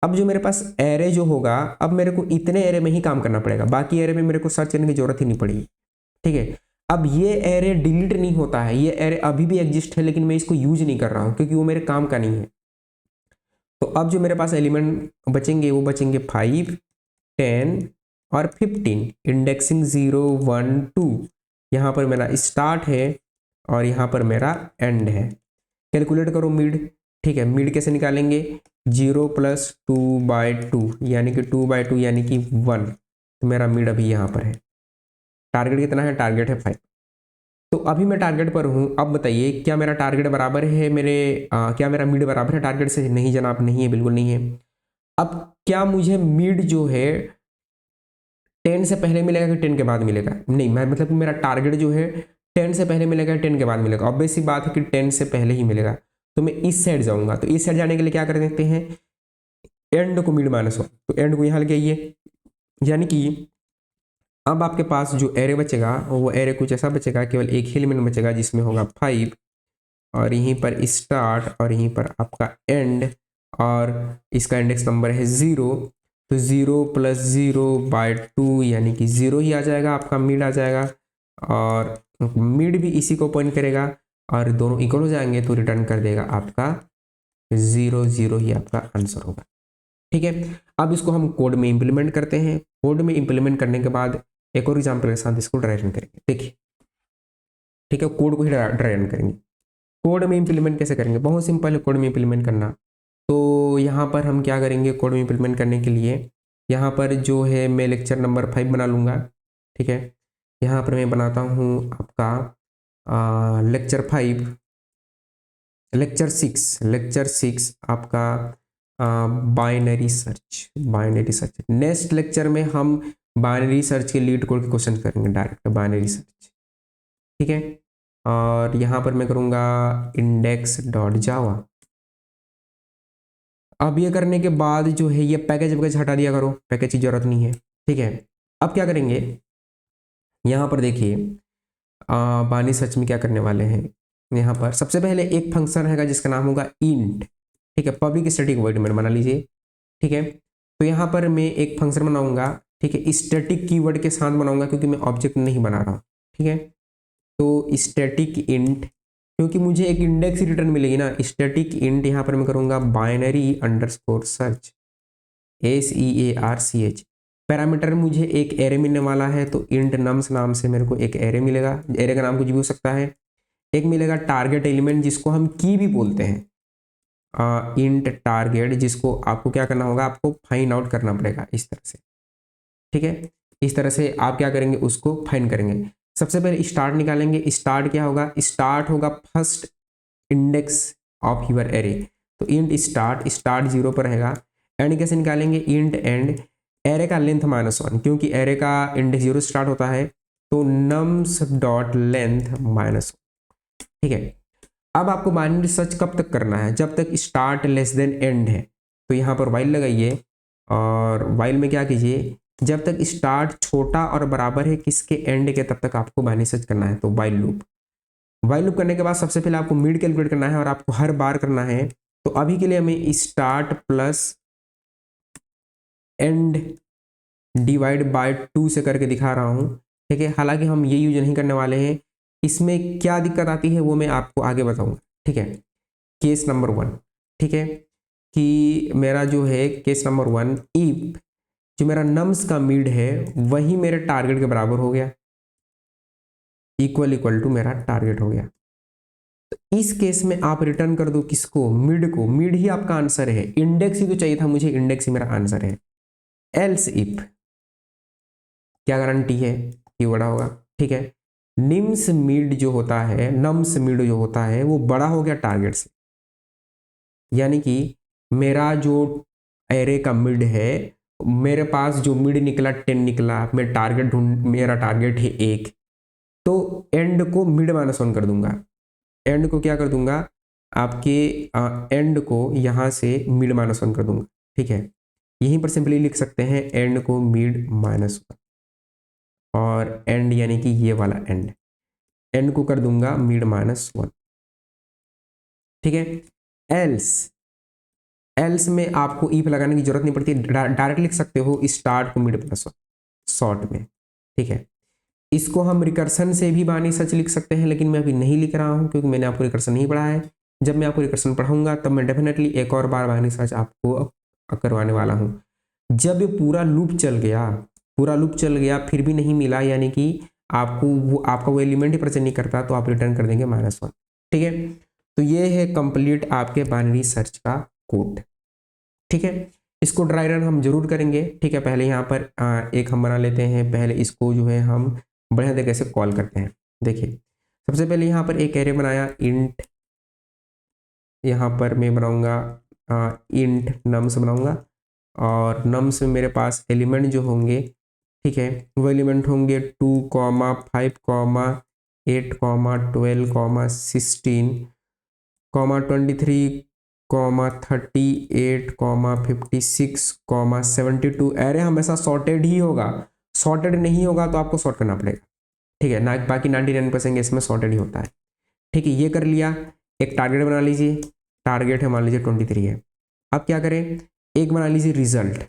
अब जो मेरे पास एरे जो होगा, अब मेरे को इतने एरे में ही काम करना पड़ेगा, बाकी एरे में मेरे को सर्च करने की जरूरत ही नहीं पड़ेगी, ठीक है। अब ये एरे डिलीट नहीं होता है, ये एरे अभी भी एग्जिस्ट है, लेकिन मैं इसको यूज नहीं कर रहा हूं क्योंकि वो मेरे काम का नहीं है। तो अब जो मेरे पास एलिमेंट बचेंगे वो बचेंगे 5, 10 और 15, इंडेक्सिंग 0 1 2, यहाँ पर मेरा स्टार्ट है और यहाँ पर मेरा एंड है। कैलकुलेट करो मिड। ठीक है, मिड कैसे निकालेंगे, 0 + 2/2 यानी कि 2/2 यानी कि 1। तो मेरा मिड अभी यहाँ पर है। टारगेट कितना है, टारगेट है 5। तो अभी मैं टारगेट पर हूँ। अब बताइए क्या मेरा टारगेट बराबर है क्या मेरा मिड बराबर है टारगेट से? नहीं जनाब, नहीं है, बिल्कुल नहीं है। अब क्या मुझे मिड जो है 10 से पहले मिलेगा कि 10 के बाद मिलेगा? नहीं, मैं मतलब मेरा टारगेट जो है 10 से पहले मिलेगा, 10 के बाद मिलेगा? ऑब्वियस सी बात है कि 10 से पहले ही मिलेगा। तो मैं इस साइड जाऊंगा। तो इस साइड जाने के लिए क्या कर सकते हैं, एंड को मिड -1, तो एंड को यहाँ लेके आइए। यानी कि अब आपके पास जो एरे बचेगा वो एरे कुछ ऐसा बचेगा, केवल एक ही एलिमेंट बचेगा जिसमें होगा 5 और यहीं पर स्टार्ट और यहीं पर आपका एंड और इसका इंडेक्स नंबर है 0। तो 0 + 0/2 यानी कि 0 ही आ जाएगा, आपका मिड आ जाएगा। और मिड भी इसी को पॉइंट करेगा और दोनों इक्वल हो जाएंगे तो रिटर्न कर देगा आपका 0 0 ही आपका आंसर होगा। ठीक है, अब इसको हम कोड में इंप्लीमेंट करते हैं। कोड में इंप्लीमेंट करने के बाद एक और एग्जाम्पल के साथ इसको ड्राई रन करेंगे। देखिए, ठीक है, कोड को ही ड्राई रन करेंगे। कोड में इंप्लीमेंट कैसे करेंगे, बहुत सिंपल है कोड में इंप्लीमेंट करना। तो यहाँ पर हम क्या करेंगे, कोड में इंप्लीमेंट करने के लिए यहाँ पर जो है मैं लेक्चर नंबर 5 बना लूँगा। ठीक है, यहाँ पर मैं बनाता हूँ आपका लेक्चर 6 आपका बाइनरी सर्च। नेक्स्ट लेक्चर में हम बाइनरी सर्च के लीड कोड के क्वेश्चन करेंगे, डायरेक्ट बाइनरी सर्च। ठीक है, और यहाँ पर मैं करूँगा index.java। अब ये करने के बाद जो है ये पैकेज हटा दिया करो, पैकेज की जरूरत नहीं है। ठीक है, अब क्या करेंगे, यहाँ पर देखिए बाइनरी सर्च में क्या करने वाले हैं। यहाँ पर सबसे पहले एक फंक्शन रहेगा जिसका नाम होगा इंट। ठीक है, पब्लिक स्टैटिक वॉइड मेन बना लीजिए। ठीक है, तो यहाँ पर मैं एक फंक्शन बनाऊंगा। ठीक है, स्टैटिक कीवर्ड के साथ बनाऊंगा क्योंकि मैं ऑब्जेक्ट नहीं बना रहा हूँ। ठीक है, तो स्टैटिक इंट, क्योंकि मुझे एक इंडेक्स रिटर्न मिलेगी ना, स्टैटिक इंट यहाँ पर मैं करूँगा binary_search SEARCH। पैरामीटर मुझे एक एरे मिलने वाला है, तो इंट नम्स नाम से मेरे को एक एरे मिलेगा। एरे का नाम कुछ भी हो सकता है। एक मिलेगा टारगेट एलिमेंट जिसको हम की भी बोलते हैं, इंट टारगेट, जिसको आपको क्या करना होगा, आपको फाइंड आउट करना पड़ेगा इस तरह से। ठीक है, इस तरह से आप क्या करेंगे, उसको फाइंड करेंगे। सबसे पहले स्टार्ट निकालेंगे। स्टार्ट क्या होगा, स्टार्ट होगा first index of your array. तो इंट स्टार्ट 0 पर रहेगा। एंड कैसे निकालेंगे, इंट एंड, एरे का लेंथ -1, क्योंकि एरे का इंडेक्स 0 स्टार्ट होता है, तो nums.length -1। ठीक है, अब आपको बाइनरी सर्च कब तक करना है, जब तक स्टार्ट < एंड है। तो यहाँ पर वाइल लगाइए और वाइल में क्या कीजिए, जब तक स्टार्ट छोटा और बराबर है किसके, एंड के, तब तक आपको बाइनरी सर्च करना है। तो वाइल लूप करने के बाद सबसे पहले आपको मिड कैलकुलेट करना है और आपको हर बार करना है। तो अभी के लिए मैं स्टार्ट प्लस एंड /2 से करके दिखा रहा हूँ। ठीक है, हालांकि हम ये यूज नहीं करने वाले हैं। इसमें क्या दिक्कत आती है वो मैं आपको आगे बताऊंगा। ठीक है, केस नंबर 1, ठीक है, कि मेरा जो है केस नंबर 1, इफ जो मेरा नम्स का मिड है वही मेरे टारगेट के बराबर हो गया, इक्वल टू मेरा टारगेट हो गया, तो इस केस में आप रिटर्न कर दो किसको, मिड को। मिड ही आपका आंसर है, इंडेक्स ही तो चाहिए था मुझे, इंडेक्स ही मेरा आंसर है। एल्स इफ, क्या गारंटी है कि बड़ा होगा। ठीक है, नम्स मिड जो होता है वो बड़ा हो गया टारगेट से, यानी कि मेरा जो एरे का मिड है, मेरे पास जो मिड निकला 10 निकला, मेरा टारगेट है 1, तो एंड को मिड -1 कर दूंगा। एंड को क्या कर दूंगा, आपके एंड को यहाँ से मिड -1 कर दूंगा। ठीक है, यहीं पर सिंपली लिख सकते हैं एंड को मिड -1 और एंड यानी कि ये वाला एंड को कर दूंगा मिड -1। ठीक है, एल्स में आपको इफ लगाने की जरूरत नहीं पड़ती, डायरेक्ट लिख सकते हो स्टार्ट को मिड +1 शॉर्ट में। ठीक है, इसको हम रिकर्सन से भी बाइनरी सर्च लिख सकते हैं, लेकिन मैं अभी नहीं लिख रहा हूं क्योंकि मैंने आपको रिकर्सन नहीं पढ़ा है। जब मैं आपको रिकर्सन पढ़ाऊंगा तब मैं डेफिनेटली एक और बार बाइनरी सर्च आपको करवाने वाला हूं। जब ये पूरा लूप चल गया पूरा लूप चल गया फिर भी नहीं मिला, यानी कि आपका वो एलिमेंट ही प्रेजेंट नहीं करता, तो आप रिटर्न कर देंगे -1। ठीक है, तो ये है कंप्लीट आपके बाइनरी सर्च का कोड। ठीक है, इसको ड्राई रन हम जरूर करेंगे। ठीक है, पहले यहाँ पर एक हम बना लेते हैं। पहले इसको जो है हम बढ़िया तरीके से कॉल करते हैं। देखिए, सबसे पहले यहाँ पर एक एरे बनाया इंट, यहाँ पर मैं बनाऊंगा इंट नम्स बनाऊंगा, और नम्स में मेरे पास एलिमेंट जो होंगे, ठीक है, वो एलिमेंट होंगे 2, 5, 8, 12, 16, 23, 38, 56, 72। एरे हमेशा सॉर्टेड ही होगा, सॉर्टेड नहीं होगा तो आपको सॉर्ट करना पड़ेगा। ठीक है ना, बाकी 99% इसमें सॉर्टेड ही होता है। ठीक है, ये कर लिया। एक टारगेट बना लीजिए, टारगेट है मान लीजिए 23 है। अब क्या करें, एक बना लीजिए रिजल्ट,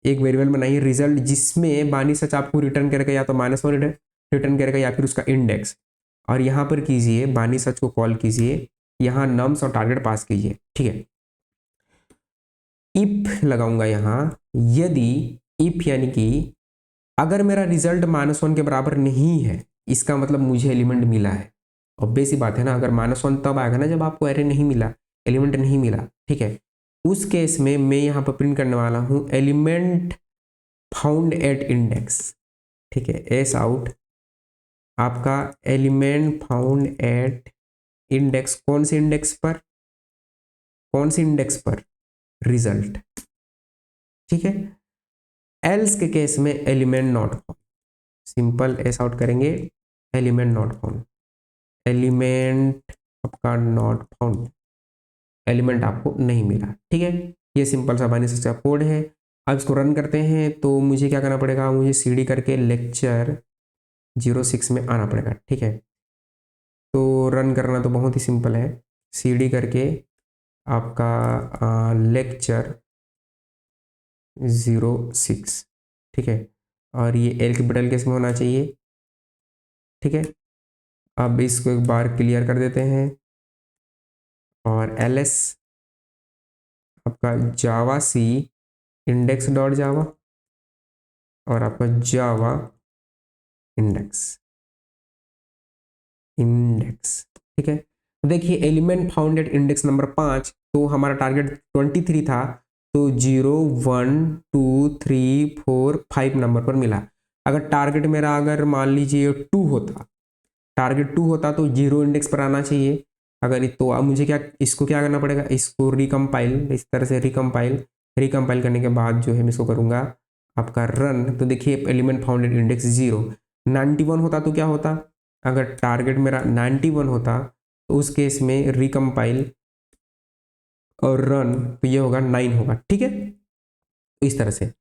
एक वेरिएबल बनाइए रिजल्ट, जिसमें बाइनरी सर्च आपको रिटर्न करेगा या तो -1 रिटर्न करेगा या फिर उसका इंडेक्स। और यहाँ पर कीजिए बाइनरी सर्च को कॉल कीजिए, यहाँ नम्स और टारगेट पास कीजिए। ठीक है, इफ लगाऊंगा यहाँ, यदि इफ यानी कि अगर मेरा रिजल्ट -1 के बराबर नहीं है, इसका मतलब मुझे एलिमेंट मिला है। और बेसी बात है ना, अगर -1 तब आएगा ना जब आपको एरे नहीं मिला, एलिमेंट नहीं मिला। ठीक है, उस केस में मैं यहाँ पर प्रिंट करने वाला हूँ एलिमेंट फाउंड एट इंडेक्स। ठीक है, एस आउट आपका एलिमेंट फाउंड एट इंडेक्स, कौन से इंडेक्स पर, कौन सी इंडेक्स पर, रिजल्ट। ठीक है, एल्स के केस में element not found, simple S out करेंगे, एलिमेंट नॉट फाउंड, एलिमेंट आपका नॉट फाउंड, एलिमेंट आपको नहीं मिला। ठीक है, ये सिंपल सा बाइनरी सर्च का कोड है। अब इसको रन करते हैं तो मुझे क्या करना पड़ेगा, मुझे CD करके लेक्चर 06 में आना पड़ेगा। ठीक है, तो रन करना तो बहुत ही सिंपल है, CD करके आपका लेक्चर 06। ठीक है, और ये एल कैपिटल केस में होना चाहिए। ठीक है, अब इसको एक बार क्लियर कर देते हैं, और ls आपका जावा सी इंडेक्स डॉट जावा, और आपका जावा इंडेक्स इंडेक्स। ठीक है, देखिए एलिमेंट फाउंडेड इंडेक्स नंबर 5, तो हमारा टारगेट 23 था, तो 0, 1, 2, 3, 4, 5 नंबर पर मिला। अगर टारगेट मेरा अगर मान लीजिए 2 होता, टारगेट 2 होता तो 0 इंडेक्स पर आना चाहिए। अगर तो अब मुझे क्या, इसको क्या करना पड़ेगा, इसको रिकम्पाइल, इस तरह से रिकम्पाइल करने के बाद जो है मैं इसको करूँगा आपका रन। तो देखिए एलिमेंट फाउंडेड इंडेक्स 0, 91 होता तो क्या होता, अगर टारगेट मेरा 91 होता तो उस केस में रिकम्पाइल और रन, तो ये होगा 9 होगा। ठीक है, तो इस तरह से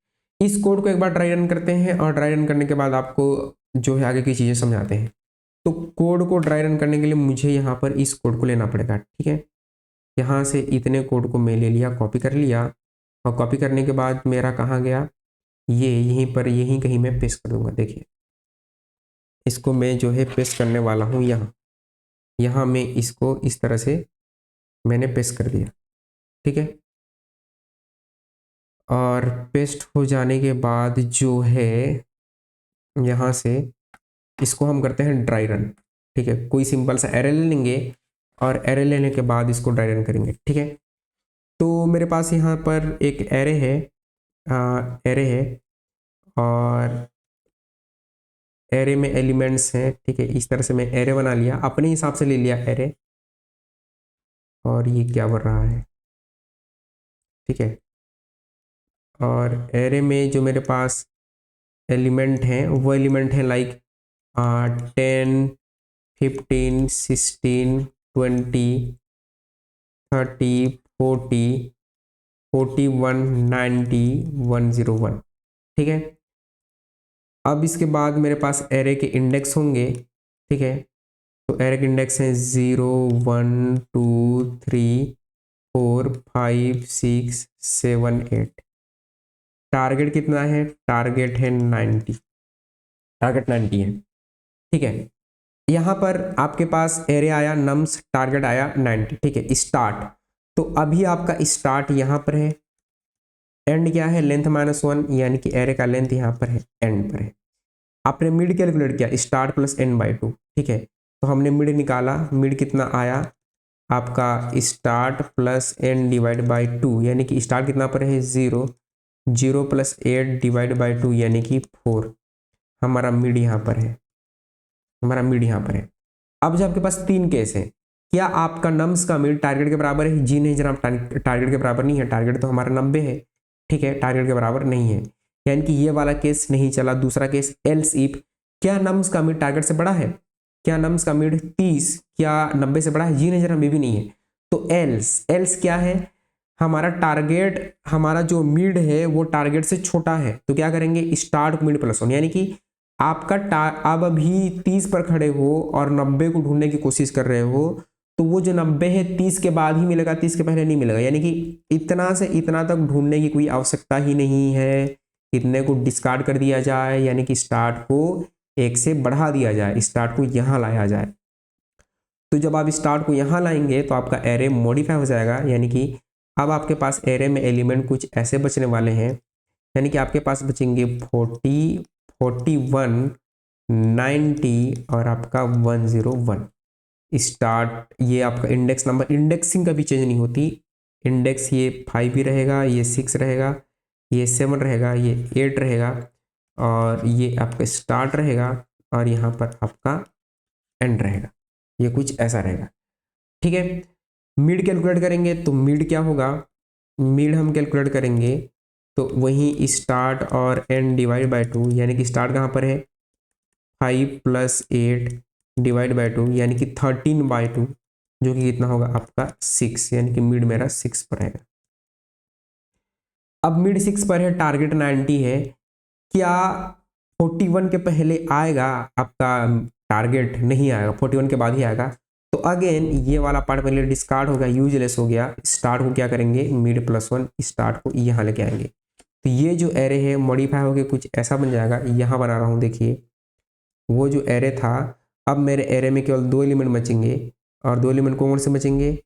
इस कोड को एक बार ड्राई रन करते हैं, और ड्राई रन करने के बाद आपको जो है आगे की चीज़ें समझाते हैं। तो कोड को ड्राई रन करने के लिए मुझे यहाँ पर इस कोड को लेना पड़ेगा। ठीक है, यहाँ से इतने कोड को मैं ले लिया, कॉपी कर लिया, और कॉपी करने के बाद मेरा कहाँ गया, ये यहीं पर, यहीं कहीं मैं पेस्ट कर दूंगा। देखिए इसको मैं जो है पेस्ट करने वाला हूँ यहाँ, यहाँ मैं इसको इस तरह से मैंने पेस्ट कर दिया। ठीक है, और पेस्ट हो जाने के बाद जो है यहाँ से इसको हम करते हैं ड्राई रन। ठीक है, कोई सिंपल सा एरे ले लेंगे, और एरे लेने के बाद इसको ड्राई रन करेंगे। ठीक है, तो मेरे पास यहाँ पर एक एरे है, और एरे में एलिमेंट्स हैं। ठीक है, इस तरह से मैं एरे बना लिया, अपने हिसाब से ले लिया एरे, और ये क्या बन रहा है। ठीक है, और एरे में जो मेरे पास एलिमेंट हैं वो एलिमेंट हैं लाइक 10, 15, 16, 20, 30, 40, 41, 90, 101। ठीक है, अब इसके बाद मेरे पास एरे के इंडेक्स होंगे। ठीक है, तो एरे के इंडेक्स हैं 0, 1, 2, 3, 4, 5, 6, 7, 8। टारगेट कितना है, टारगेट है 90, टारगेट 90 है। ठीक है, यहाँ पर आपके पास एरे आया नम्स, टारगेट आया 90। ठीक है, स्टार्ट, तो अभी आपका स्टार्ट यहाँ पर है, एंड क्या है, लेंथ -1, यानी कि एरे का लेंथ यहाँ पर है, एंड पर है। आपने मिड कैलकुलेट किया, स्टार्ट प्लस n बाई 2, ठीक है। तो हमने मिड निकाला, मिड कितना आया आपका, start plus n divide by 2, यानी कि स्टार्ट कितना पर है 0, 0 प्लस 8 डिवाइड बाई 2 यानी कि 4। हमारा मिड यहाँ पर है, हमारा मिड यहाँ पर है। अब जो आपके पास 3 केस है, क्या आपका नम्स का मिड टारगेट के बराबर है? जी नहीं जनाब, टारगेट के बराबर नहीं है। टारगेट तो हमारा 90 है, ठीक है, टारगेट के बराबर नहीं है, यानी कि ये वाला केस नहीं चला। दूसरा केस, एल्स इफ, क्या नम्स का मिड टारगेट से बड़ा है? क्या नम्स का मिड 30 क्या 90 से बड़ा है? जी नहीं जनाब, ये भी नहीं है। तो एल्स, एल्स क्या है, हमारा टारगेट, हमारा जो मिड है वो टारगेट से छोटा है, तो क्या करेंगे, स्टार्ट मिड प्लस 1, यानी कि आपका अब अभी 30 पर खड़े हो और 90 को ढूंढने की कोशिश कर रहे हो, तो वो जो 90 है 30 के बाद ही मिलेगा, 30 के पहले नहीं मिलेगा, यानी कि इतना से इतना तक ढूंढने की कोई आवश्यकता ही नहीं है। इतने को डिस्कार्ड कर दिया जाए, यानी कि स्टार्ट को 1 से बढ़ा दिया जाए, स्टार्ट को यहाँ लाया जाए। तो जब आप स्टार्ट को यहाँ लाएंगे तो आपका एरे मॉडिफाई हो जाएगा, यानी कि अब आपके पास एरे में एलिमेंट कुछ ऐसे बचने वाले हैं, यानी कि आपके पास बचेंगे 40, 41, 90 और आपका 101। स्टार्ट, ये आपका इंडेक्स नंबर, इंडेक्सिंग कभी चेंज नहीं होती। इंडेक्स ये 5 ही रहेगा, ये 6 रहेगा, ये 7 रहेगा, ये 8 रहेगा, और ये आपका स्टार्ट रहेगा, और यहाँ पर आपका एंड रहेगा। ये कुछ ऐसा रहेगा, ठीक है। मिड कैलकुलेट करेंगे तो मिड क्या होगा, मिड हम कैलकुलेट करेंगे तो वही स्टार्ट और एंड डिवाइड बाय 2, यानी कि स्टार्ट कहाँ पर है 5 प्लस 8 डिवाइड बाय 2, यानी कि 13 बाय 2, जो कि कितना होगा आपका 6, यानी कि मिड मेरा 6 पर है। अब मिड 6 पर है, टारगेट 90 है, क्या 41 के पहले आएगा आपका टारगेट? नहीं आएगा, 41 के बाद ही आएगा। तो अगेन ये वाला पार्ट पहले डिस्कार्ड हो गया, यूजलेस हो गया। स्टार्ट को क्या करेंगे, मिड प्लस 1, स्टार्ट को यहाँ लेके आएंगे, तो ये जो एरे है मॉडिफाई होकर कुछ ऐसा बन जाएगा। यहाँ बना रहा हूँ, देखिए वो जो एरे था, अब मेरे एरे में केवल 2 एलिमेंट बचेंगे, और 2 एलिमेंट कौन से बचेंगे,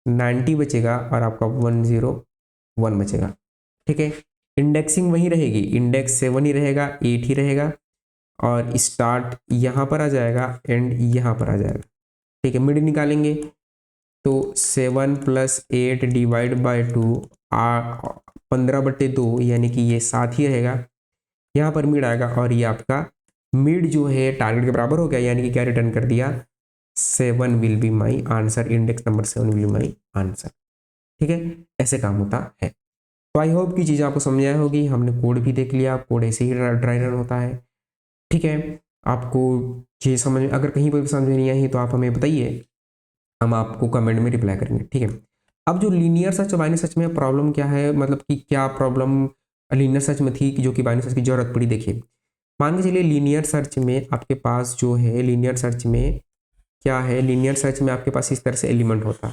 90 बचेगा और आपका 101 बचेगा, ठीक है। इंडेक्सिंग वही रहेगी, इंडेक्स 7 ही रहेगा, 8 ही रहेगा, और स्टार्ट यहाँ पर आ जाएगा, एंड यहाँ पर आ जाएगा, ठीक है। मिड निकालेंगे तो 7 प्लस 8 डिवाइड बाई 2, 15/2, यानी कि ये 7 ही रहेगा। यहाँ पर मिड आएगा, और ये आपका मिड जो है टारगेट के बराबर हो गया, यानी कि क्या रिटर्न कर दिया, 7 will be my answer, index number 7 will be my answer, ठीक है। ऐसे काम होता है। तो आई होप की चीज़ आपको समझ आया होगी। हमने कोड भी देख लिया, कोड ऐसे ही ड्राई रन होता है, ठीक है। आपको ये समझ, अगर कहीं पर भी समझ में नहीं आई तो आप हमें बताइए, हम आपको कमेंट में रिप्लाई करेंगे, ठीक है। अब जो लीनियर सर्च बाइनरी सर्च में प्रॉब्लम क्या है, मतलब कि क्या प्रॉब्लम लीनियर सर्च में थी कि जो कि बाइनरी सर्च की जरूरत पड़ी? देखिए, मान के चलिए लीनियर सर्च में आपके पास जो है, लीनियर सर्च में क्या है, लीनियर सर्च में आपके पास इस तरह से एलिमेंट होता,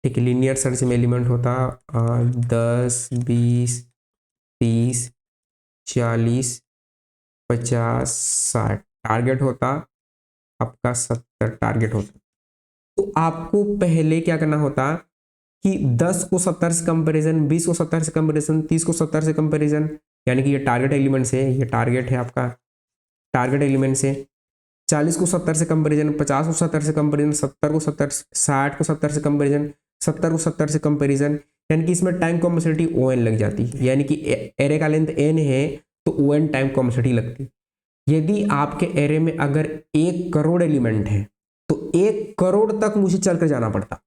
ठीक है। लीनियर सर्च में एलिमेंट होता 10, 20, 30, 40, 50, 60, टारगेट होता आपका 70 टारगेट होता। तो आपको पहले क्या करना होता कि 10 को 70 से कंपैरिजन, 20 को 70 से कंपैरिजन, 30 को 70 से कंपैरिजन, यानी कि ये टारगेट एलिमेंट से, ये टारगेट है आपका, टारगेट एलिमेंट से 40 को 70 से कंपैरिजन, 50 को 70 से कंपैरिजन, 70 को 70, 60 को 70 से कंपैरिजन, 70 को 70 से कंपैरिजन, यानी कि इसमें टाइम कॉम्प्लेक्सिटी ON लग जाती है, यानी कि एरे का लेंथ n है तो ON टाइम कॉम्प्लेक्सिटी लगती। यदि आपके एरे में अगर 1 करोड़ एलिमेंट है तो 1 करोड़ तक मुझे चल कर जाना पड़ता।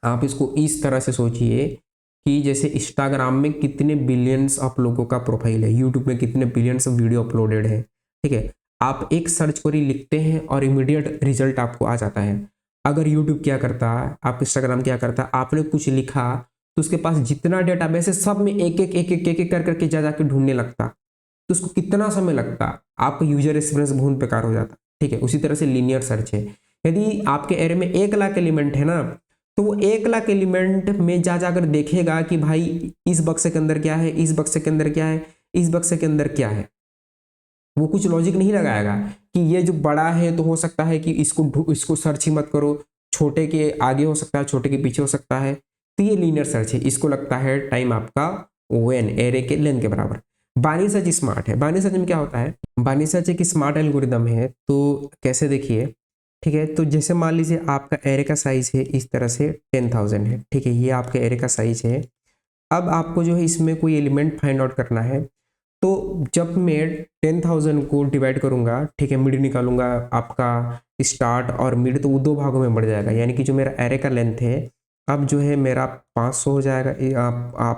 आप इसको इस तरह से सोचिए कि जैसे इंस्टाग्राम में कितने बिलियंस ऑफ लोगों का प्रोफाइल है, यूट्यूब में कितने बिलियंस ऑफ वीडियो अपलोडेड है, ठीक है। आप एक सर्च क्वेरी लिखते हैं और इमीडिएट रिजल्ट आपको आ जाता है। अगर यूट्यूब क्या करता है, आप इंस्टाग्राम क्या करता है, आपने कुछ लिखा तो उसके पास जितना डेटाबेस है सब में एक एक एक एक एक एक कर करके जा जाके ढूंढने लगता, तो उसको कितना समय लगता, आपका यूजर एक्सपीरियंस बहुत बेकार हो जाता, ठीक है। उसी तरह से लीनियर सर्च है, यदि आपके एरे में 1 लाख एलिमेंट है ना, तो वो 1 लाख एलिमेंट में जा जाकर देखेगा कि भाई इस बक्से के अंदर क्या है, इस बक्से के अंदर क्या है, इस बक्से के अंदर क्या है। वो कुछ लॉजिक नहीं लगाएगा कि ये जो बड़ा है तो हो सकता है कि इसको सर्च ही मत करो, छोटे के आगे हो सकता है, छोटे के पीछे हो सकता है। तो ये लीनियर सर्च है, इसको लगता है टाइम आपका when एरे के लेंथ के बराबर। बाइनरी सर्च स्मार्ट है। बाइनरी सर्च में क्या होता है, बाइनरी सर्च एक स्मार्ट एल्गोरिदम है। तो कैसे देखिए, ठीक है, तो जैसे मान लीजिए आपका एरे का साइज है इस तरह से 10,000 है, ठीक है, ये आपके एरे का साइज है। अब आपको जो है इसमें कोई एलिमेंट फाइंड आउट करना है। तो जब मैं 10,000 को डिवाइड करूंगा, ठीक है, मिड निकालूंगा आपका स्टार्ट और मिड, तो वो दो भागों में बढ़ जाएगा। यानी कि जो मेरा एरे का लेंथ है अब जो है मेरा 500 हो जाएगा,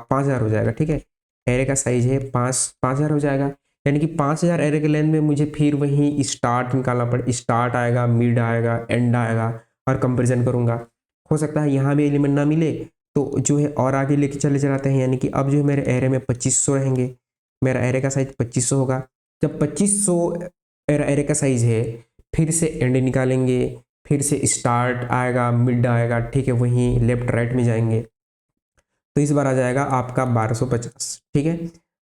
5,000 हो जाएगा, ठीक है। एरे का साइज है 5,000 हो जाएगा। यानी कि 5,000 एरे के लेंथ में मुझे फिर वही स्टार्ट निकालना पड़े, स्टार्ट आएगा, मिड आएगा, एंड आएगा, और कंपेरिजन करूंगा। हो सकता है यहाँ भी एलिमेंट ना मिले तो जो है और आगे लेके चले जाते हैं। यानी कि अब जो है मेरे एरे में 2500 रहेंगे, मेरा एरे का साइज 2500 होगा। जब 2500 एरे का साइज है, फिर से एंड निकालेंगे, फिर से स्टार्ट आएगा, मिड आएगा, ठीक है, वहीं लेफ्ट राइट में जाएंगे। तो इस बार आ जाएगा आपका 1250, ठीक है,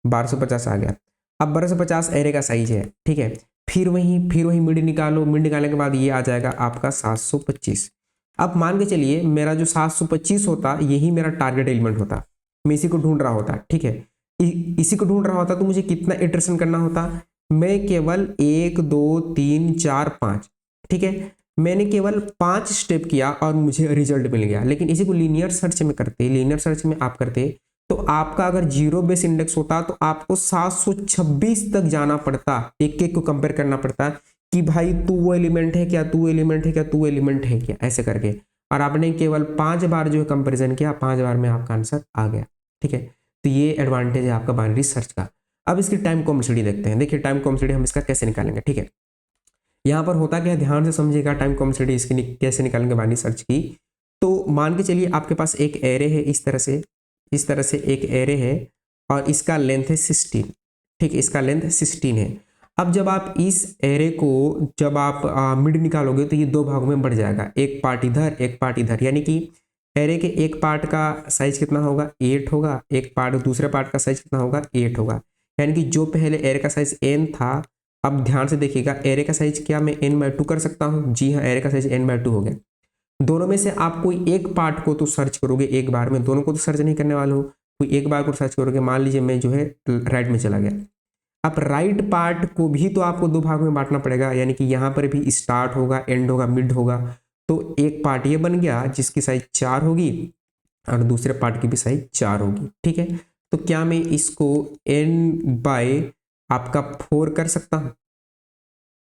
1250 आ गया। अब 1250 एरे का साइज है, ठीक है। फिर वही मिड निकालो, मिड निकालने के बाद ये आ जाएगा आपका 725। अब मान के चलिए मेरा जो 725 होता यही मेरा टारगेट एलिमेंट होता, मैं इसी को ढूंढ रहा होता, ठीक है। इसी को ढूंढ रहा होता तो मुझे कितना इटरेशन करना होता, मैं केवल 1 2 3 4 5, ठीक है, मैंने केवल 5 स्टेप किया और मुझे रिजल्ट मिल गया। लेकिन इसी को लीनियर सर्च में करते, लीनियर सर्च में आप करते तो आपका अगर 0 बेस इंडेक्स होता तो आपको 726 तक जाना पड़ता, एक एक को कंपेयर करना पड़ता कि भाई तू वो एलिमेंट है क्या, तू एलिमेंट है क्या, तू एलिमेंट है क्या, ऐसे करके। और आपने केवल 5 बार जो है कंपेरिजन किया, 5 बार में आपका आंसर आ गया, ठीक है। तो ये एडवांटेज है आपका बाइनरी सर्च का। अब इसकी टाइम कॉम्प्लेक्सिटी देखते हैं। देखिए टाइम कॉम्प्लेक्सिटी हम इसका कैसे निकालेंगे, ठीक है। यहाँ पर होता क्या है, ध्यान से समझिएगा टाइम कॉम्प्लेक्सिटी इसकी कैसे निकालेंगे बाइनरी सर्च की। तो मान के चलिए आपके पास एक एरे है इस तरह से एक एरे है और इसका लेंथ है 16, ठीक है, इसका लेंथ 16 है। अब जब आप इस एरे को जब आप मिड निकालोगे तो ये दो भागों में बढ़ जाएगा, एक पार्ट इधर एक पार्ट इधर। यानी कि एरे के एक पार्ट का साइज कितना होगा, 8 होगा, एक पार्ट दूसरे पार्ट का साइज कितना होगा, 8 होगा। यानी कि जो पहले एरे का साइज n था, अब ध्यान से देखिएगा एरे का साइज क्या मैं n/2 कर सकता हूँ, जी हाँ, एरे का साइज n/2 हो गया। दोनों में से आप कोई एक पार्ट को तो सर्च करोगे एक बार में, दोनों को तो सर्च नहीं करने वाले हो, कोई एक बार को सर्च करोगे। मान लीजिए मैं जो है राइट में चला गया, अब राइट पार्ट को भी तो आपको दो भाग में बांटना पड़ेगा। यानी कि यहाँ पर भी स्टार्ट होगा, एंड होगा, मिड होगा। तो एक पार्ट ये बन गया जिसकी साइज 4 होगी और दूसरे पार्ट की भी साइज 4 होगी, ठीक है। तो क्या मैं इसको n/, आपका 4 कर सकता हूँ,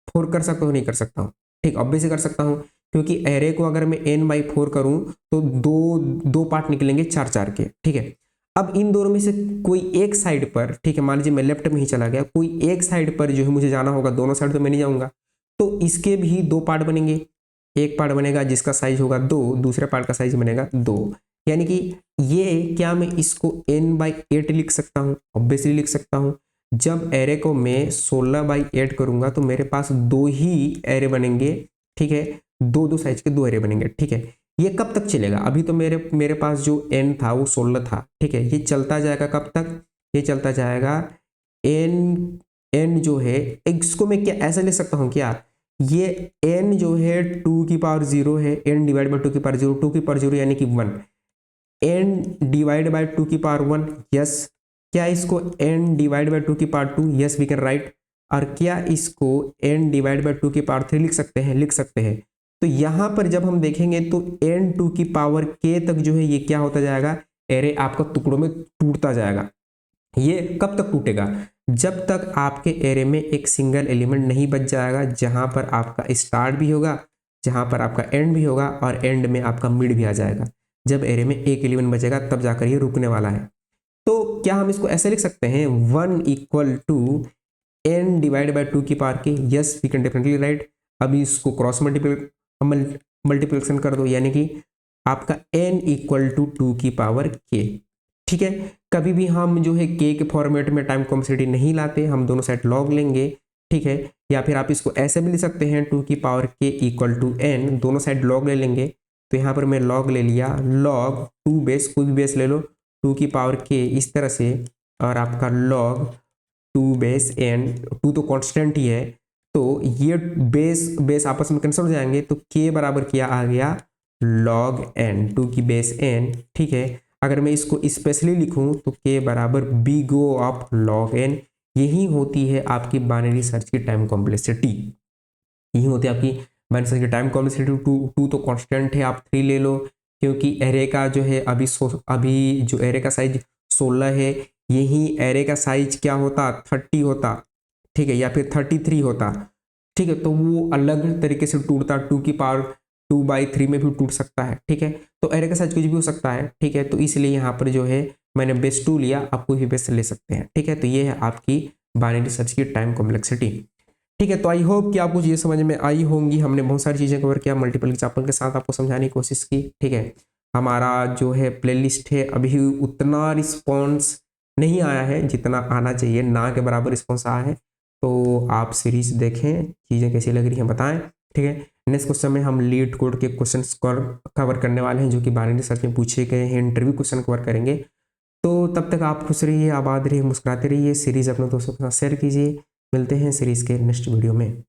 4 कर सकता हूँ, नहीं कर सकता हूँ, ठीक, ऑब्वियसली कर सकता हूँ, क्योंकि एरे को अगर मैं n/4 करूँ तो दो पार्ट निकलेंगे 4 के, ठीक है। अब इन दोनों में से कोई एक साइड पर, ठीक है, मान लीजिए मैं लेफ्ट में ही चला गया, कोई एक साइड पर जो है मुझे जाना होगा, दोनों साइड तो मैं नहीं जाऊंगा। तो इसके भी दो पार्ट बनेंगे, एक पार्ट बनेगा जिसका साइज होगा 2, दूसरे पार्ट का साइज बनेगा 2। यानी कि ये क्या मैं इसको n/8 लिख सकता हूँ, ऑब्वियसली लिख सकता हूँ। जब एरे को मैं 16/8 करूंगा तो मेरे पास दो ही एरे बनेंगे, ठीक है, दो साइज के दो एरे बनेंगे, ठीक है। ये कब तक चलेगा, अभी तो मेरे पास जो n था वो 16 था, ठीक है। ये चलता जाएगा कब तक, ये चलता जाएगा n जो है, इसको मैं क्या ऐसा ले सकता हूँ क्या, ये n जो है 2⁻0 है, n डिवाइड बाई 2⁻0, 2⁻0 यानी कि 1, n डिवाइड बाई 2⁻1, यस। क्या इसको n divide by 2⁻2, yes we can write. और क्या इसको n डिवाइड बाई 2⁻3 लिख सकते हैं, लिख सकते हैं। तो यहां पर जब हम देखेंगे तो n⁻k तक जो है ये क्या होता जाएगा, एरे आपका टुकड़ों में टूटता जाएगा। ये कब तक टूटेगा, जब तक आपके एरे में एक सिंगल एलिमेंट नहीं बच जाएगा, जहां पर आपका स्टार्ट भी होगा, जहां पर आपका एंड भी होगा और एंड में आपका मिड भी आ जाएगा। जब एरे में एक एलिमेंट बचेगा तब जाकर ये रुकने वाला है। तो क्या हम इसको ऐसे लिख सकते हैं, 1 = n divide by 2⁻k, yes we can definitely write. अभी इसको क्रॉस मल्टीप्लिकेशन कर दो, यानी कि आपका n = 2⁻k, ठीक है। कभी भी हम जो है k के फॉर्मेट में टाइम कॉम्प्लेक्सिटी नहीं लाते, हम दोनों साइड लॉग लेंगे, ठीक है। या फिर आप इसको ऐसे भी लिख सकते हैं 2⁻k = n, दोनों साइड लॉग ले लेंगे। तो यहाँ पर मैं लॉग ले लिया, लॉग 2 बेस, कोई भी बेस ले लो, 2⁻k इस तरह से, और आपका लॉग 2 बेस n, 2 तो कांस्टेंट ही है, तो ये बेस आपस में कैंसिल हो जाएंगे। तो k बराबर क्या आ गया, log n, 2 की बेस n, ठीक है। अगर मैं इसको स्पेशली लिखूं तो k बराबर big O of log n, यही होती है आपकी बाइनरी सर्च की टाइम कॉम्प्लेक्सिटी। यही होती है आपकी बाइनरी सर्च की टाइम कॉम्प्लेक्सिटी। टू तो कांस्टेंट है, आप 3 ले लो, क्योंकि एरे का जो है अभी जो एरे का साइज 16 है, यही एरे का साइज क्या होता 30 होता, ठीक है, या फिर 33 होता, ठीक है, तो वो अलग तरीके से टूटता, 2 की पावर 2/3 में भी टूट सकता है, ठीक है। तो एरे का साइज कुछ भी हो सकता है, ठीक है। तो इसलिए यहाँ पर जो है मैंने बेस 2 लिया, आप कोई भी बेस ले सकते हैं, ठीक है। तो ये है आपकी बाइनरी सर्च की टाइम कॉम्प्लेक्सिटी, ठीक है। तो आई होप कि आपको चीज़ें समझ में आई होंगी। हमने बहुत सारी चीज़ें कवर किया, मल्टीपल एग्जाम्पल के साथ आपको समझाने की कोशिश की, ठीक है। हमारा जो है प्लेलिस्ट है, अभी उतना रिस्पॉन्स नहीं आया है जितना आना चाहिए, ना के बराबर रिस्पॉन्स आया है। तो आप सीरीज देखें, चीज़ें कैसी लग रही हैं बताएं, ठीक है। नेक्स्ट क्वेश्चन में हम लीड कोड के क्वेश्चन कवर करने वाले हैं, जो कि बाइनरी सर्च में पूछे गए हैं, इंटरव्यू क्वेश्चन कवर करेंगे। तो तब तक आप खुश रहिए, आबाद रहिए, मुस्कुराते रहिए, सीरीज अपने दोस्तों के साथ शेयर कीजिए। मिलते हैं सीरीज के नेक्स्ट वीडियो में।